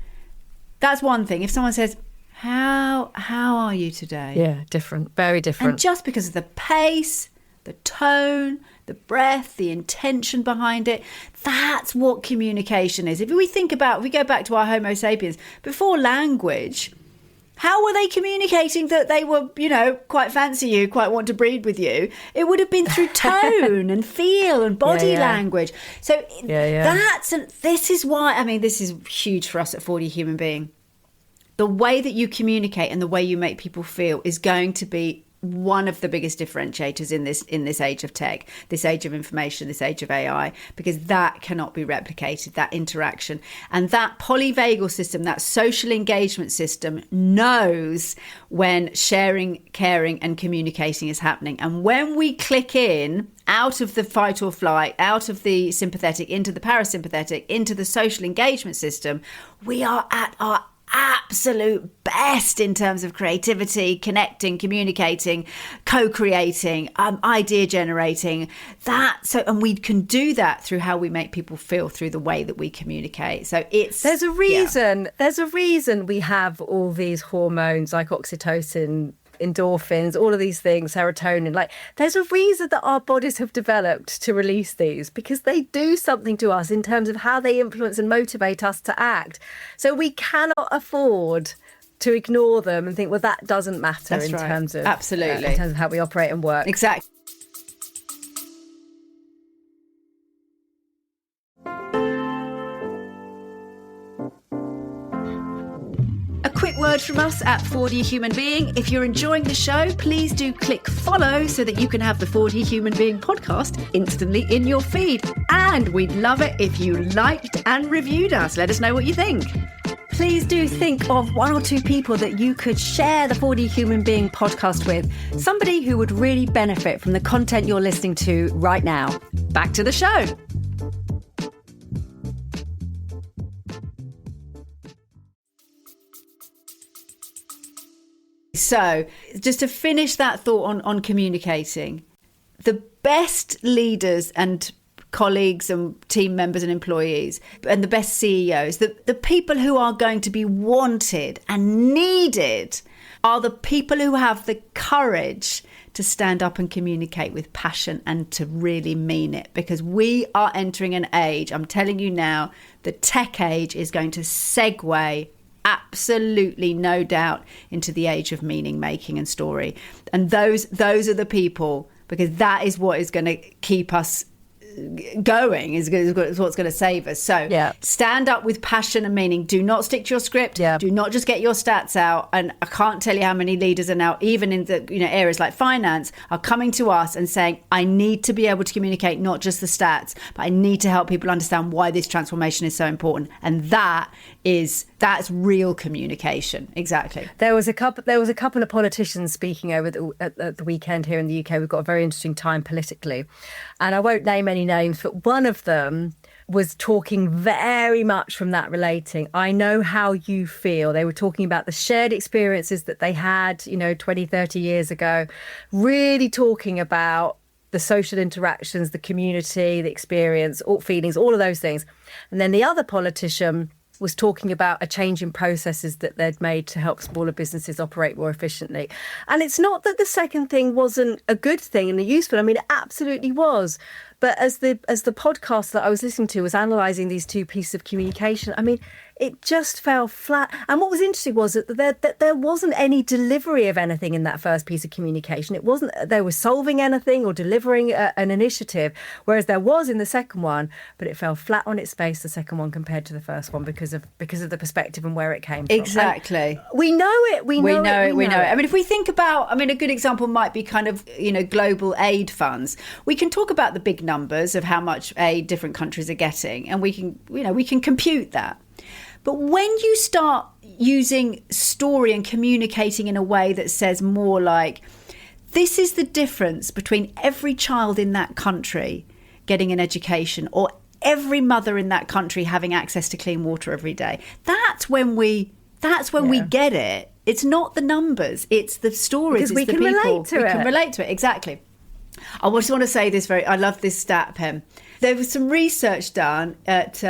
[SPEAKER 2] That's one thing. If someone says, how are you today?
[SPEAKER 1] Yeah, different, very different.
[SPEAKER 2] And just because of the pace, the tone, the breath, the intention behind it. That's what communication is. If we go back to our Homo sapiens, before language, how were they communicating that they were, quite fancy you, quite want to breed with you? It would have been through tone and feel and body language. So this is why, this is huge for us at 4D Human Being. The way that you communicate and the way you make people feel is going to be one of the biggest differentiators in this age of tech, this age of information, this age of AI, because that cannot be replicated, that interaction. And that polyvagal system, that social engagement system, knows when sharing, caring and communicating is happening. And when we click in out of the fight or flight, out of the sympathetic into the parasympathetic, into the social engagement system, we are at our absolute best in terms of creativity, connecting, communicating, co-creating, idea generating. And we can do that through how we make people feel, through the way that we communicate. So there's a reason we have all these hormones like oxytocin, endorphins, all of these things, serotonin. Like, there's a reason that our bodies have developed to release these, because they do something to us in terms of how they influence and motivate us to act. So we cannot afford to ignore them and think, well, that doesn't matter. That's in right. terms of absolutely
[SPEAKER 1] in terms of how we operate and work.
[SPEAKER 2] Exactly. A quick word from us at 4D Human Being. If you're enjoying the show, please do click follow so that you can have the 4D Human Being podcast instantly in your feed. And we'd love it if you liked and reviewed us. Let us know what you think.
[SPEAKER 1] Please do think of one or two people that you could share the 4D Human Being podcast with. Somebody who would really benefit from the content you're listening to right now. Back to the show.
[SPEAKER 2] So, just to finish that thought on communicating, the best leaders and colleagues and team members and employees and the best CEOs, the people who are going to be wanted and needed are the people who have the courage to stand up and communicate with passion and to really mean it. Because we are entering an age, I'm telling you now, the tech age is going to segue absolutely no doubt into the age of meaning making and story. And those are the people, because that is what is going to keep us going, is what's going to save us. So stand up with passion and meaning. Do not stick to your script. Do not just get your stats out. And I can't tell you how many leaders are now, even in the areas like finance, are coming to us and saying, I need to be able to communicate not just the stats, but I need to help people understand why this transformation is so important. And that's real communication. Exactly.
[SPEAKER 1] There was a couple of politicians speaking over at the weekend here in the UK. We've got a very interesting time politically, and I won't name any names, but one of them was talking very much from that relating. I know how you feel. They were talking about the shared experiences that they had, 20, 30 years ago, really talking about the social interactions, the community, the experience, all feelings, all of those things. And then the other politician was talking about a change in processes that they'd made to help smaller businesses operate more efficiently. And it's not that the second thing wasn't a good thing and useful. I mean, it absolutely was. But as the podcast that I was listening to was analysing these two pieces of communication, I mean, it just fell flat. And what was interesting was that there wasn't any delivery of anything in that first piece of communication. It wasn't they were solving anything or delivering an initiative, whereas there was in the second one, but it fell flat on its face, the second one, compared to the first one because of the perspective and where it came from.
[SPEAKER 2] Exactly.
[SPEAKER 1] And we know it. We know it.
[SPEAKER 2] I mean, if we think about, a good example might be kind of, global aid funds. We can talk about the big numbers of how much aid different countries are getting, and we can compute that. But when you start using story and communicating in a way that says more like, this is the difference between every child in that country getting an education or every mother in that country having access to clean water every day, that's when we get it. It's not the numbers, it's the stories,
[SPEAKER 1] because we can relate to it.
[SPEAKER 2] We can relate to it, exactly. I just want to say this I love this stat, Pem. There was some research done at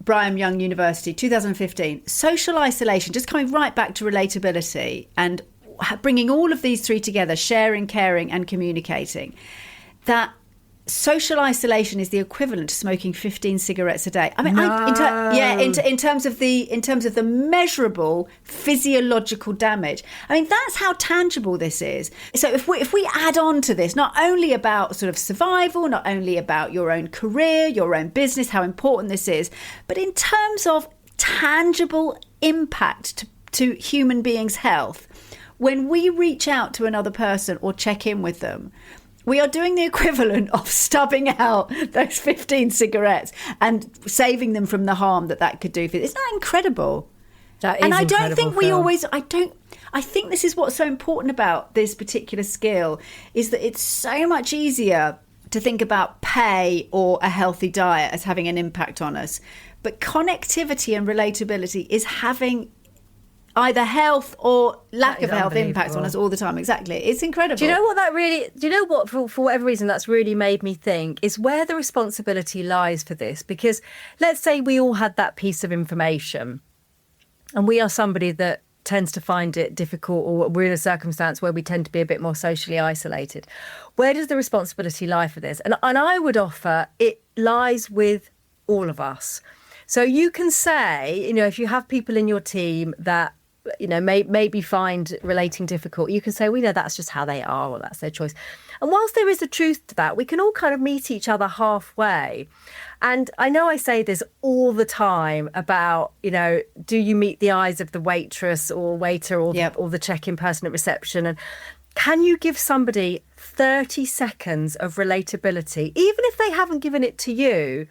[SPEAKER 2] Brigham Young University, 2015, social isolation, just coming right back to relatability and bringing all of these three together, sharing, caring and communicating. that social isolation is the equivalent to smoking 15 cigarettes a day. I mean,
[SPEAKER 1] No.
[SPEAKER 2] in terms of the measurable physiological damage. I mean, that's how tangible this is. So if we add on to this, not only about sort of survival, not only about your own career, your own business, how important this is, but in terms of tangible impact to human beings' health, when we reach out to another person or check in with them, we are doing the equivalent of stubbing out those 15 cigarettes and saving them from the harm that could do for them. Isn't that incredible?
[SPEAKER 1] That is
[SPEAKER 2] and I don't
[SPEAKER 1] incredible,
[SPEAKER 2] think we
[SPEAKER 1] Phil.
[SPEAKER 2] always, I think this is what's so important about this particular skill, is that it's so much easier to think about pay or a healthy diet as having an impact on us. But connectivity and relatability is having either health or lack of health impacts on us all the time. Exactly. It's incredible.
[SPEAKER 1] Do you know what, for whatever reason, that's really made me think is where the responsibility lies for this? Because let's say we all had that piece of information and we are somebody that tends to find it difficult, or we're in a circumstance where we tend to be a bit more socially isolated. Where does the responsibility lie for this? And I would offer it lies with all of us. So you can say, if you have people in your team that maybe find relating difficult, you can say, we know that's just how they are, or that's their choice. And whilst there is a truth to that, we can all kind of meet each other halfway. And I know I say this all the time about, do you meet the eyes of the waitress or waiter or the check-in person at reception? And can you give somebody 30 seconds of relatability, even if they haven't given it to you?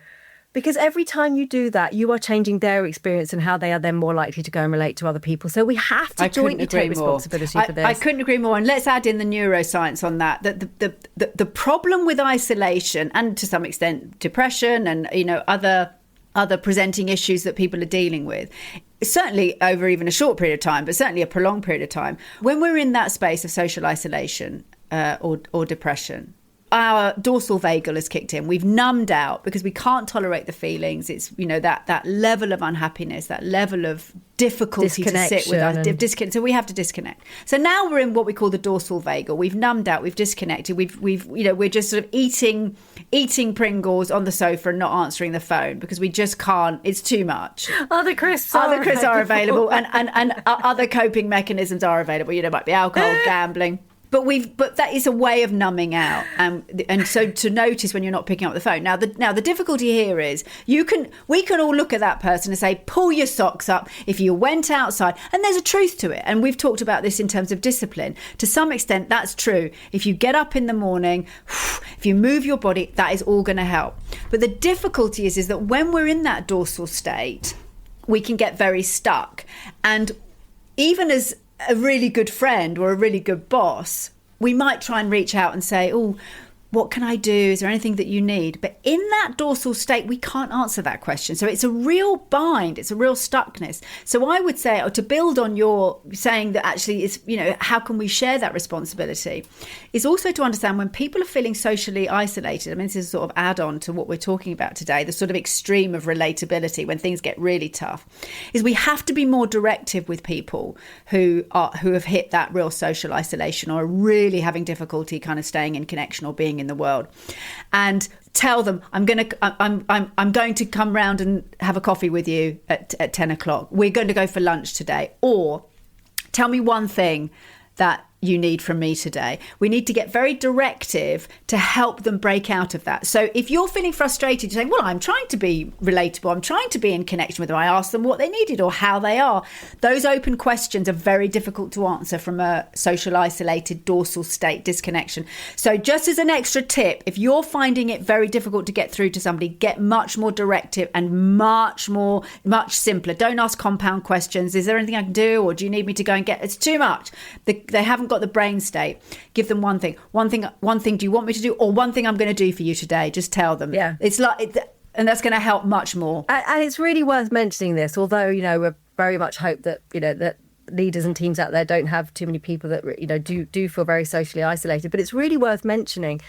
[SPEAKER 1] Because every time you do that, you are changing their experience and how they are then more likely to go and relate to other people. So we have to jointly take responsibility for this.
[SPEAKER 2] I couldn't agree more. And let's add in the neuroscience on that. That the problem with isolation, and to some extent depression and other presenting issues that people are dealing with, certainly over even a short period of time, but certainly a prolonged period of time, when we're in that space of social isolation or depression, our dorsal vagal has kicked in. We've numbed out because we can't tolerate the feelings. It's, that level of unhappiness, that level of difficulty to sit with us. So we have to disconnect. So now we're in what we call the dorsal vagal. We've numbed out, we've disconnected. We're just sort of eating Pringles on the sofa and not answering the phone because we just can't. It's too much.
[SPEAKER 1] Other crisps
[SPEAKER 2] are available and other coping mechanisms are available. Might be alcohol, gambling. But that is a way of numbing out, and so to notice when you're not picking up the phone. Now the difficulty here is we can all look at that person and say, pull your socks up if you went outside, and there's a truth to it. And we've talked about this in terms of discipline. To some extent, that's true. If you get up in the morning, if you move your body, that is all going to help. But the difficulty is that when we're in that dorsal state, we can get very stuck, and even as a really good friend or a really good boss, we might try and reach out and say, oh, what can I do? Is there anything that you need? But in that dorsal state, we can't answer that question. So it's a real bind. It's a real stuckness. So I would say, or to build on your saying that actually it's, how can we share that responsibility, is also to understand when people are feeling socially isolated. I mean, this is a sort of add-on to what we're talking about today, the sort of extreme of relatability when things get really tough, is we have to be more directive with people who have hit that real social isolation or are really having difficulty kind of staying in connection or being in the world, and tell them, I'm going to come round and have a coffee with you at 10 o'clock. We're going to go for lunch today. Or tell me one thing that you need from me today. We need to get very directive to help them break out of that. So if you're feeling frustrated, you're saying, well, I'm trying to be relatable, I'm trying to be in connection with them, I ask them what they needed or how they are. Those open questions are very difficult to answer from a social isolated dorsal state disconnection. So just as an extra tip, if you're finding it very difficult to get through to somebody, get much more directive and much simpler. Don't ask compound questions. Is there anything I can do? Or do you need me to go and get, it's too much. They haven't got the brain state. Give them one thing do you want me to do, or one thing I'm going to do for you today. Just tell them.
[SPEAKER 1] Yeah,
[SPEAKER 2] it's like and that's going to help much more.
[SPEAKER 1] And it's really worth mentioning this, although we very much hope that that leaders and teams out there don't have too many people that do feel very socially isolated. But it's really worth mentioning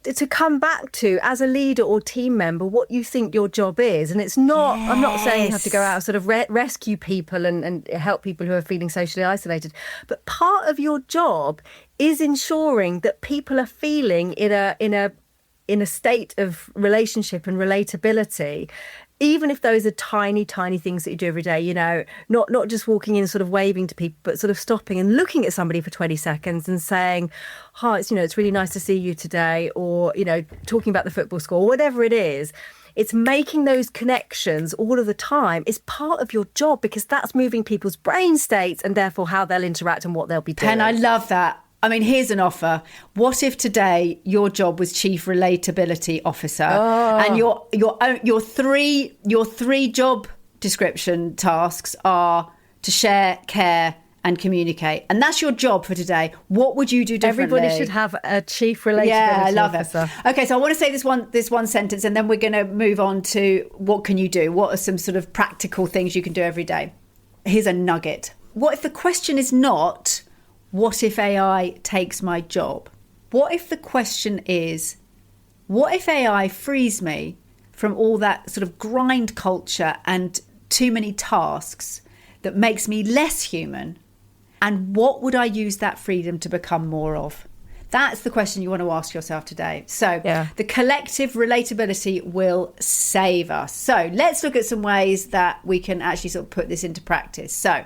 [SPEAKER 1] to come back to, as a leader or team member, what you think your job is. And it's not, I'm not saying you have to go out and sort of rescue people and help people who are feeling socially isolated. But part of your job is ensuring that people are feeling in a state of relationship and relatability, even if those are tiny, tiny things that you do every day, not just walking in sort of waving to people, but sort of stopping and looking at somebody for 20 seconds and saying, hi, it's really nice to see you today, or, talking about the football score, whatever it is. It's making those connections all of the time is part of your job, because that's moving people's brain states and therefore how they'll interact and what they'll be doing.
[SPEAKER 2] Pen, I love that. I mean, here's an offer. What if today your job was Chief Relatability Officer, and your three job description tasks are to share, care, and communicate, and that's your job for today? What would you do differently?
[SPEAKER 1] Everybody should have a Chief Relatability Officer.
[SPEAKER 2] It. Okay, so I want to say this one sentence, and then we're going to move on to what can you do? What are some sort of practical things you can do every day? Here's a nugget. What if the question is not, what if AI takes my job? What if the question is, what if AI frees me from all that sort of grind culture and too many tasks that makes me less human? And what would I use that freedom to become more of? That's the question you want to ask yourself today. So the collective relatability will save us. So let's look at some ways that we can actually sort of put this into practice. So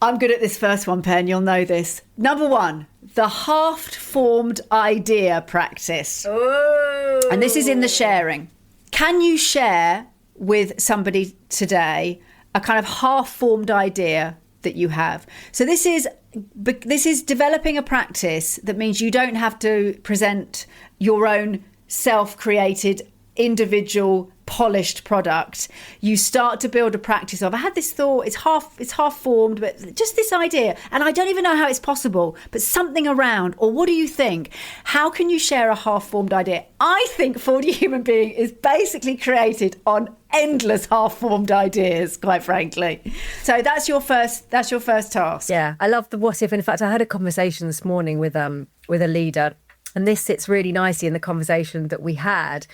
[SPEAKER 2] I'm good at this first one, Pen. You'll know this. Number 1, the half-formed idea practice. Oh. And this is in the sharing. Can you share with somebody today a kind of half-formed idea that you have? So this is developing a practice that means you don't have to present your own self-created, individual, polished product. You start to build a practice of, I had this thought, it's half formed, but just this idea, and I don't even know how it's possible, but something around, or what do you think? How can you share a half formed idea? I think For the Human Being is basically created on endless half formed ideas, quite frankly. So that's your first task.
[SPEAKER 1] Yeah, I love the what if. In fact, I had a conversation this morning with a leader, and this sits really nicely in the conversation that we had,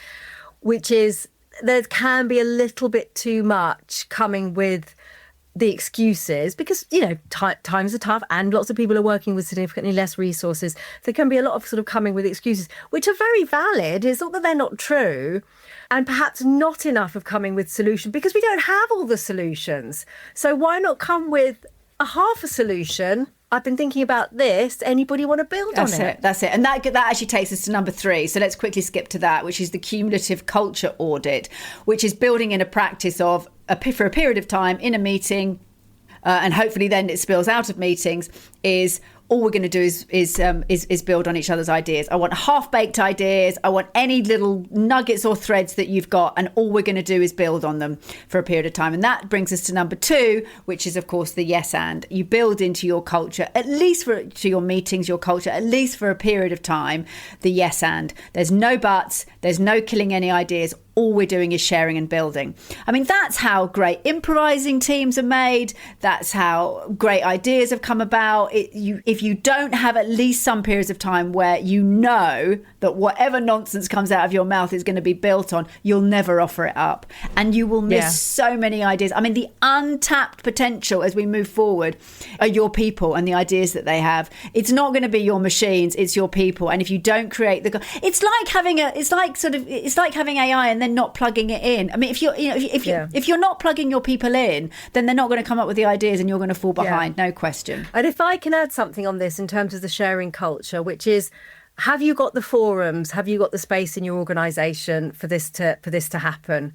[SPEAKER 1] which is there can be a little bit too much coming with the excuses, because, times are tough and lots of people are working with significantly less resources. There can be a lot of sort of coming with excuses, which are very valid. It's not that they're not true, and perhaps not enough of coming with solutions, because we don't have all the solutions. So why not come with a half a solution? I've been thinking about this. Anybody want to build on it?
[SPEAKER 2] That's it. And that actually takes us to number 3. So let's quickly skip to that, which is the cumulative culture audit, which is building in a practice of, for a period of time in a meeting, and hopefully then it spills out of meetings, is all we're going to do is build on each other's ideas. I want half-baked ideas. I want any little nuggets or threads that you've got, and all we're going to do is build on them for a period of time. And that brings us to number 2, which is, of course, the yes and. You build into your culture, at least to your meetings, your culture, at least for a period of time, the yes and. There's no buts. There's no killing any ideas. All we're doing is sharing and building. I mean, that's how great improvising teams are made. That's how great ideas have come about. If you don't have at least some periods of time where you know that whatever nonsense comes out of your mouth is going to be built on, you'll never offer it up. And you will miss so many ideas. I mean, the untapped potential as we move forward are your people and the ideas that they have. It's not going to be your machines, it's your people. And if you don't create it's like having AI and then not plugging it in. I mean, if you're not plugging your people in, then they're not going to come up with the ideas, and you're going to fall behind, no question.
[SPEAKER 1] And if I can add something on this in terms of the sharing culture, which is, have you got the forums? Have you got the space in your organisation for this to happen?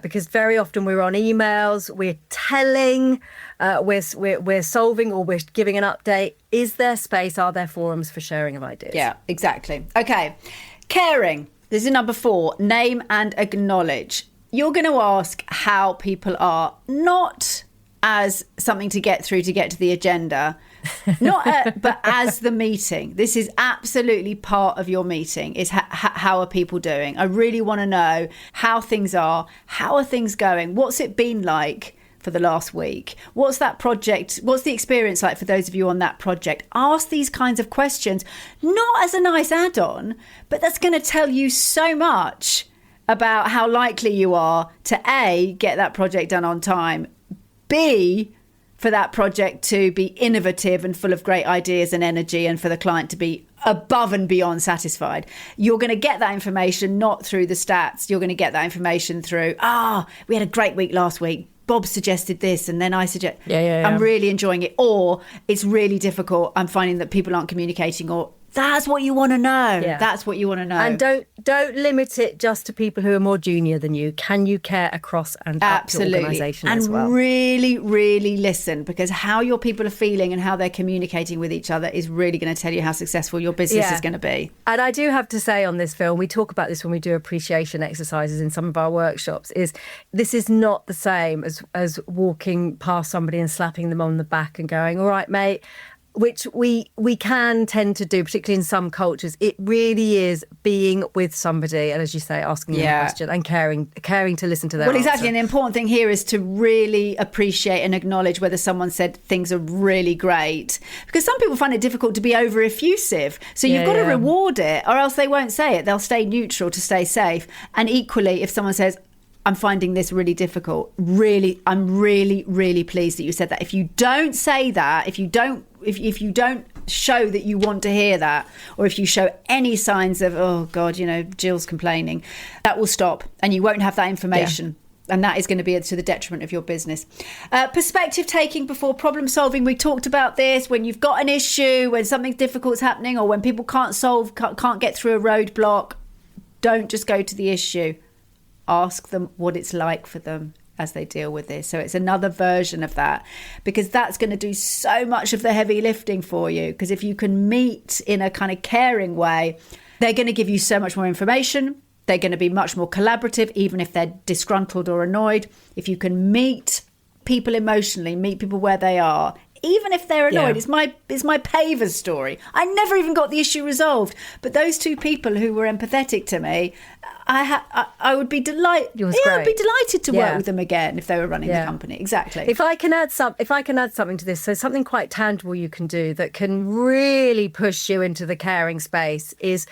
[SPEAKER 1] Because very often we're on emails, we're telling, we're solving, or we're giving an update. Is there space? Are there forums for sharing of ideas?
[SPEAKER 2] Yeah, exactly. Okay, caring. This is number 4, name and acknowledge. You're going to ask how people are, not as something to get through to get to the agenda, but as the meeting. This is absolutely part of your meeting, is how are people doing? I really want to know how things are. How are things going? What's it been like for the last week? What's that project? What's the experience like for those of you on that project? Ask these kinds of questions, not as a nice add-on, but that's going to tell you so much about how likely you are to A, get that project done on time, B, for that project to be innovative and full of great ideas and energy, and for the client to be above and beyond satisfied. You're going to get that information not through the stats. You're going to get that information through, we had a great week last week. Bob suggested this, and then I suggest, I'm really enjoying it. Or it's really difficult. I'm finding that people aren't communicating, or that's what you want to know. Yeah. That's what you want to know.
[SPEAKER 1] And don't limit it just to people who are more junior than you. Can you care across and up your organisation as well?
[SPEAKER 2] And really, really listen, because how your people are feeling and how they're communicating with each other is really going to tell you how successful your business is going to be.
[SPEAKER 1] And I do have to say on this film, we talk about this when we do appreciation exercises in some of our workshops, is this is not the same as walking past somebody and slapping them on the back and going, all right, mate, which we can tend to do, particularly in some cultures. It really is being with somebody and, as you say, asking them a question and caring to listen to their
[SPEAKER 2] exactly.
[SPEAKER 1] answer.
[SPEAKER 2] And the important thing here is to really appreciate and acknowledge whether someone said things are really great. Because some people find it difficult to be over effusive. So you've got to reward it, or else they won't say it. They'll stay neutral to stay safe. And equally, if someone says, I'm finding this really difficult, I'm really, really pleased that you said that. If you don't say that, if you don't show that you want to hear that, or if you show any signs of, oh God, Jill's complaining, that will stop and you won't have that information. Yeah. And that is going to be to the detriment of your business. Perspective taking before problem solving. We talked about this. When you've got an issue, when something difficult's happening, or when people can't get through a roadblock, don't just go to the issue. Ask them what it's like for them as they deal with this. So it's another version of that, because that's going to do so much of the heavy lifting for you. Because if you can meet in a kind of caring way, they're going to give you so much more information. They're going to be much more collaborative, even if they're disgruntled or annoyed. If you can meet people emotionally, meet people where they are, even if they're annoyed. It's my paver story. I never even got the issue resolved. But those two people who were empathetic to me, I would be delighted. I'd be delighted to work with them again if they were running the company. Exactly.
[SPEAKER 1] If I can add something to this, so something quite tangible you can do that can really push you into the caring space is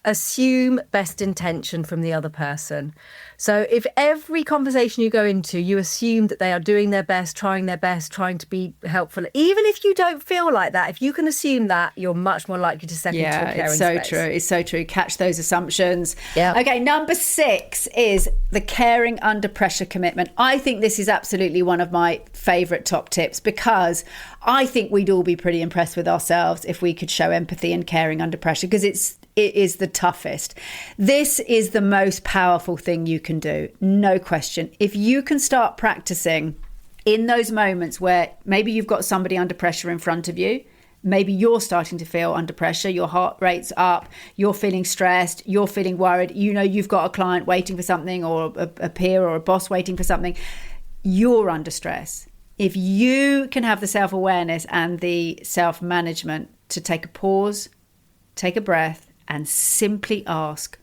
[SPEAKER 1] assume best intention from the other person. So if every conversation you go into, you assume that they are doing their best, trying to be helpful, even if you don't feel like that, if you can assume that, you're much more likely to step into a caring space.
[SPEAKER 2] Yeah, it's so true. It's so true. Catch those assumptions.
[SPEAKER 1] Yeah.
[SPEAKER 2] Okay, number 6 is the caring under pressure commitment. I think this is absolutely one of my favourite top tips, because I think we'd all be pretty impressed with ourselves if we could show empathy and caring under pressure, because it is the toughest. This is the most powerful thing you can do, no question. If you can start practicing in those moments where maybe you've got somebody under pressure in front of you, maybe you're starting to feel under pressure, your heart rate's up, you're feeling stressed, you're feeling worried, you've got a client waiting for something, or a peer or a boss waiting for something, you're under stress. If you can have the self-awareness and the self-management to take a pause, take a breath, and simply ask,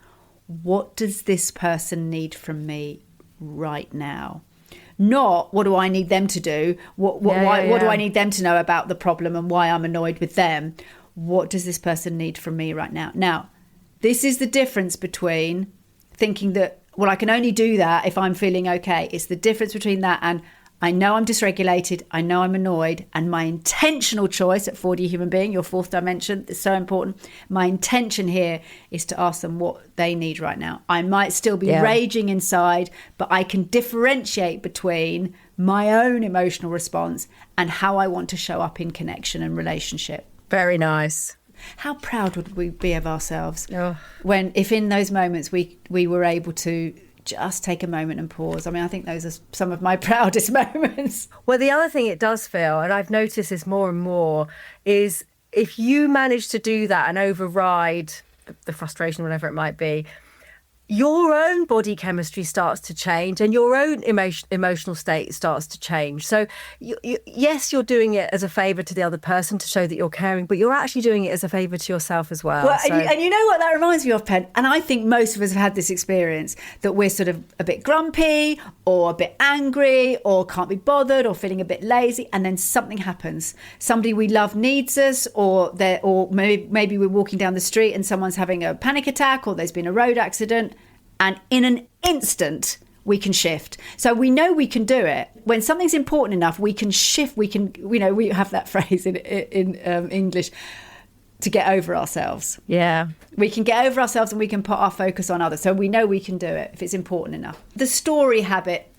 [SPEAKER 2] what does this person need from me right now? Not, what do I need them to do? What do I need them to know about the problem and why I'm annoyed with them? What does this person need from me right now? Now, this is the difference between thinking that, well, I can only do that if I'm feeling okay. It's the difference between that and, I know I'm dysregulated, I know I'm annoyed, and my intentional choice at 4D human being, your fourth dimension, is so important. My intention here is to ask them what they need right now. I might still be raging inside, but I can differentiate between my own emotional response and how I want to show up in connection and relationship.
[SPEAKER 1] Very nice.
[SPEAKER 2] How proud would we be of ourselves if in those moments we were able to just take a moment and pause. I mean, I think those are some of my proudest moments.
[SPEAKER 1] Well, the other thing it does feel, and I've noticed this more and more, is if you manage to do that and override the frustration, whatever it might be, your own body chemistry starts to change and your own emotional state starts to change. So yes, you're doing it as a favour to the other person to show that you're caring, but you're actually doing it as a favour to yourself as well.
[SPEAKER 2] Well, and you know what that reminds me of, Pen? And I think most of us have had this experience that we're sort of a bit grumpy or a bit angry or can't be bothered or feeling a bit lazy, and then something happens. Somebody we love needs us, or maybe we're walking down the street and someone's having a panic attack, or there's been a road accident. And in an instant, we can shift. So we know we can do it. When something's important enough, we can shift. We can, we have that phrase in English, to get over ourselves.
[SPEAKER 1] Yeah.
[SPEAKER 2] We can get over ourselves and we can put our focus on others. So we know we can do it if it's important enough. The story habit.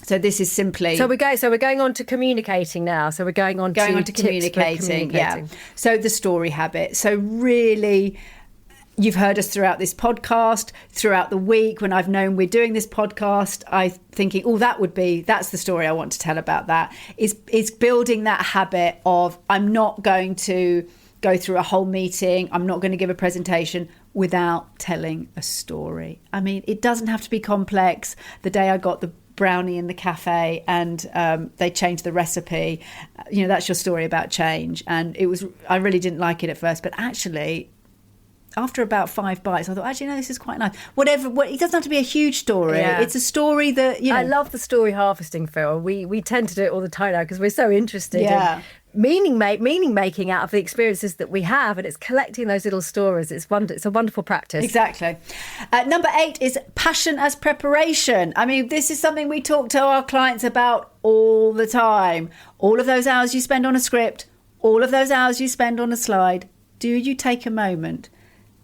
[SPEAKER 2] So this is simply...
[SPEAKER 1] So we're going on to communicating now. So we're going on to
[SPEAKER 2] communicating. Yeah. So the story habit. So really... You've heard us throughout this podcast, throughout the week. When I've known we're doing this podcast, I'm thinking, that's the story I want to tell about that. Is building that habit of, I'm not going to go through a whole meeting. I'm not going to give a presentation without telling a story. I mean, it doesn't have to be complex. The day I got the brownie in the cafe and they changed the recipe, that's your story about change. And I really didn't like it at first, but actually... After about 5 bites, I thought, actually, no, this is quite nice. It doesn't have to be a huge story. Yeah. It's a story that,
[SPEAKER 1] I love the story harvesting, Phil. We tend to do it all the time now because we're so interested in meaning making out of the experiences that we have, and it's collecting those little stories. It's a wonderful practice.
[SPEAKER 2] Exactly. Number 8 is passion as preparation. I mean, this is something we talk to our clients about all the time. All of those hours you spend on a script, all of those hours you spend on a slide, do you take a moment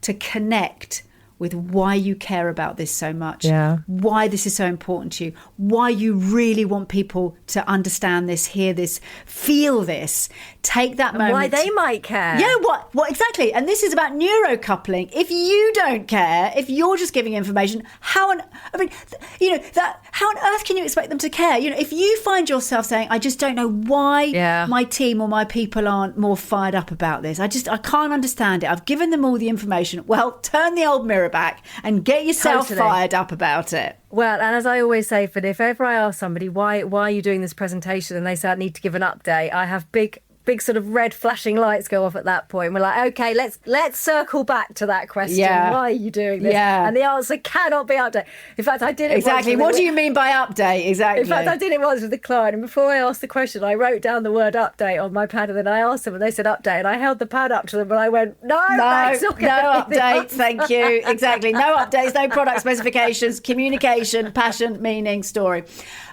[SPEAKER 2] to connect with why you care about this so much, why this is so important to you, why you really want people to understand this, hear this, feel this. Take that moment.
[SPEAKER 1] Why they might care.
[SPEAKER 2] Yeah, what exactly. And this is about neurocoupling. If you don't care, if you're just giving information, how on earth can you expect them to care? If you find yourself saying, I just don't know why my team or my people aren't more fired up about this. I can't understand it. I've given them all the information. Well, turn the old mirror back and get yourself fired up about it.
[SPEAKER 1] Well, and as I always say, Phil, if ever I ask somebody, why are you doing this presentation, and they say I need to give an update, I have big sort of red flashing lights go off at that point. We're like, okay, let's circle back to that question. Yeah. Why are you doing this? Yeah. And the answer cannot be update. In fact, I did it
[SPEAKER 2] exactly. What do you mean by update? Exactly.
[SPEAKER 1] In fact, I did it once with the client, and before I asked the question, I wrote down the word update on my pad, and then I asked them, and they said update, and I held the pad up to them, and I went, no
[SPEAKER 2] update. Thank you. Exactly. No updates, no product specifications, communication, passion, meaning, story.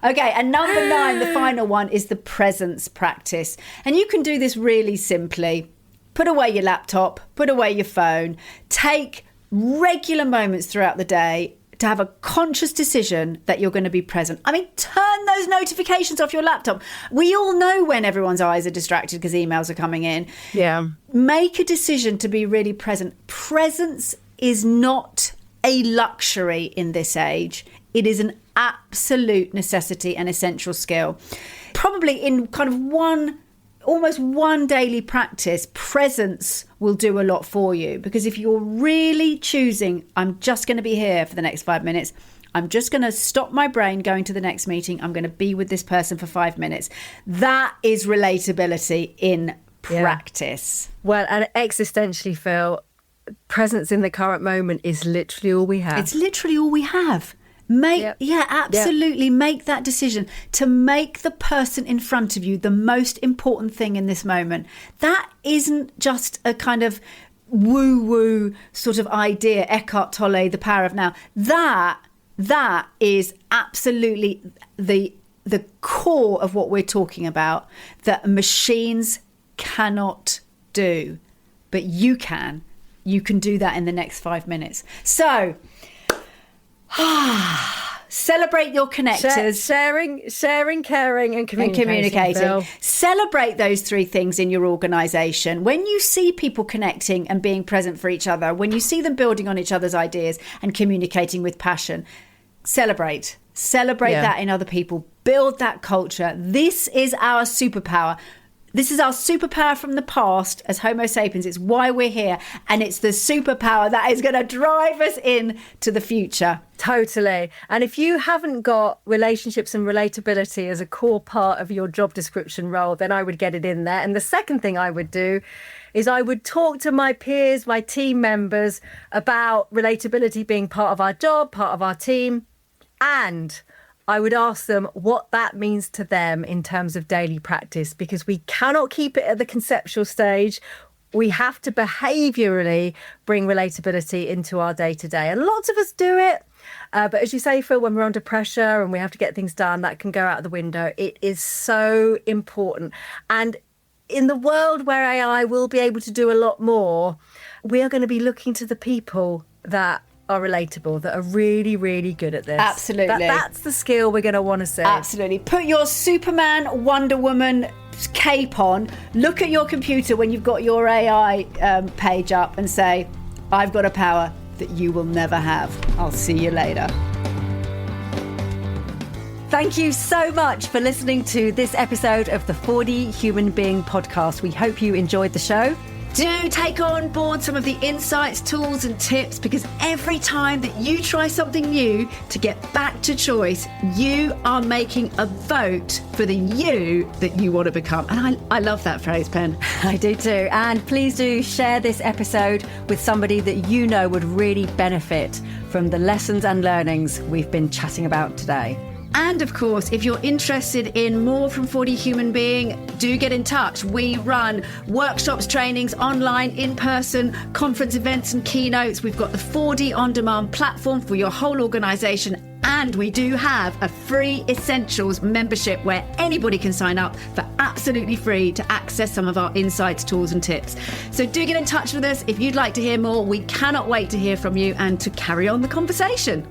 [SPEAKER 2] Okay, and number 9, the final one, is the presence practice. And you can do this really simply. Put away your laptop, put away your phone, take regular moments throughout the day to have a conscious decision that you're going to be present. I mean, turn those notifications off your laptop. We all know when everyone's eyes are distracted because emails are coming in.
[SPEAKER 1] Yeah.
[SPEAKER 2] Make a decision to be really present. Presence is not a luxury in this age. It is an absolute necessity and essential skill. Probably in kind of almost one daily practice, presence will do a lot for you. Because if you're really choosing, I'm just going to be here for the next 5 minutes, I'm just going to stop my brain going to the next meeting, I'm going to be with this person for 5 minutes. That is relatability in practice.
[SPEAKER 1] Yeah. Well, and existentially, Phil, presence in the current moment is literally all we have.
[SPEAKER 2] It's literally all we have. Absolutely. Yep. Make that decision to make the person in front of you the most important thing in this moment. That isn't just a kind of woo-woo sort of idea, Eckhart Tolle, the power of now. That is absolutely the core of what we're talking about, that machines cannot do, but you can. You can do that in the next 5 minutes. So... celebrate your connectors.
[SPEAKER 1] Sharing, caring and communicating.
[SPEAKER 2] Celebrate those 3 things in your organisation. When you see people connecting and being present for each other, when you see them building on each other's ideas and communicating with passion, celebrate that in other people. Build that culture. This is our superpower. This is our superpower from the past as Homo sapiens. It's why we're here. And it's the superpower that is going to drive us in to the future.
[SPEAKER 1] Totally. And if you haven't got relationships and relatability as a core part of your job description role, then I would get it in there. And the second thing I would do is I would talk to my peers, my team members about relatability being part of our job, part of our team. And I would ask them what that means to them in terms of daily practice, because we cannot keep it at the conceptual stage. We have to behaviourally bring relatability into our day-to-day. And lots of us do it. But as you say, Phil, when we're under pressure and we have to get things done, that can go out the window. It is so important. And in the world where AI will be able to do a lot more, we are going to be looking to the people that are relatable, that are really, really good at this.
[SPEAKER 2] Absolutely.
[SPEAKER 1] That's the skill we're going to want to see.
[SPEAKER 2] Absolutely. Put your Superman, Wonder Woman cape on, look at your computer when you've got your AI page up and say, I've got a power that you will never have. I'll see you later.
[SPEAKER 1] Thank you so much for listening to this episode of the 4D Human Being podcast. We hope you enjoyed the show.
[SPEAKER 2] Do take on board some of the insights, tools and tips, because every time that you try something new to get back to choice, you are making a vote for the you that you want to become. And I love that phrase, Pen.
[SPEAKER 1] I do too. And please do share this episode with somebody that you know would really benefit from the lessons and learnings we've been chatting about today.
[SPEAKER 2] And of course, if you're interested in more from 4D Human Being, do get in touch. We run workshops, trainings, online, in person, conference events and keynotes. We've got the 4D On Demand platform for your whole organisation. And we do have a free Essentials membership where anybody can sign up for absolutely free to access some of our insights, tools and tips. So do get in touch with us if you'd like to hear more. We cannot wait to hear from you and to carry on the conversation.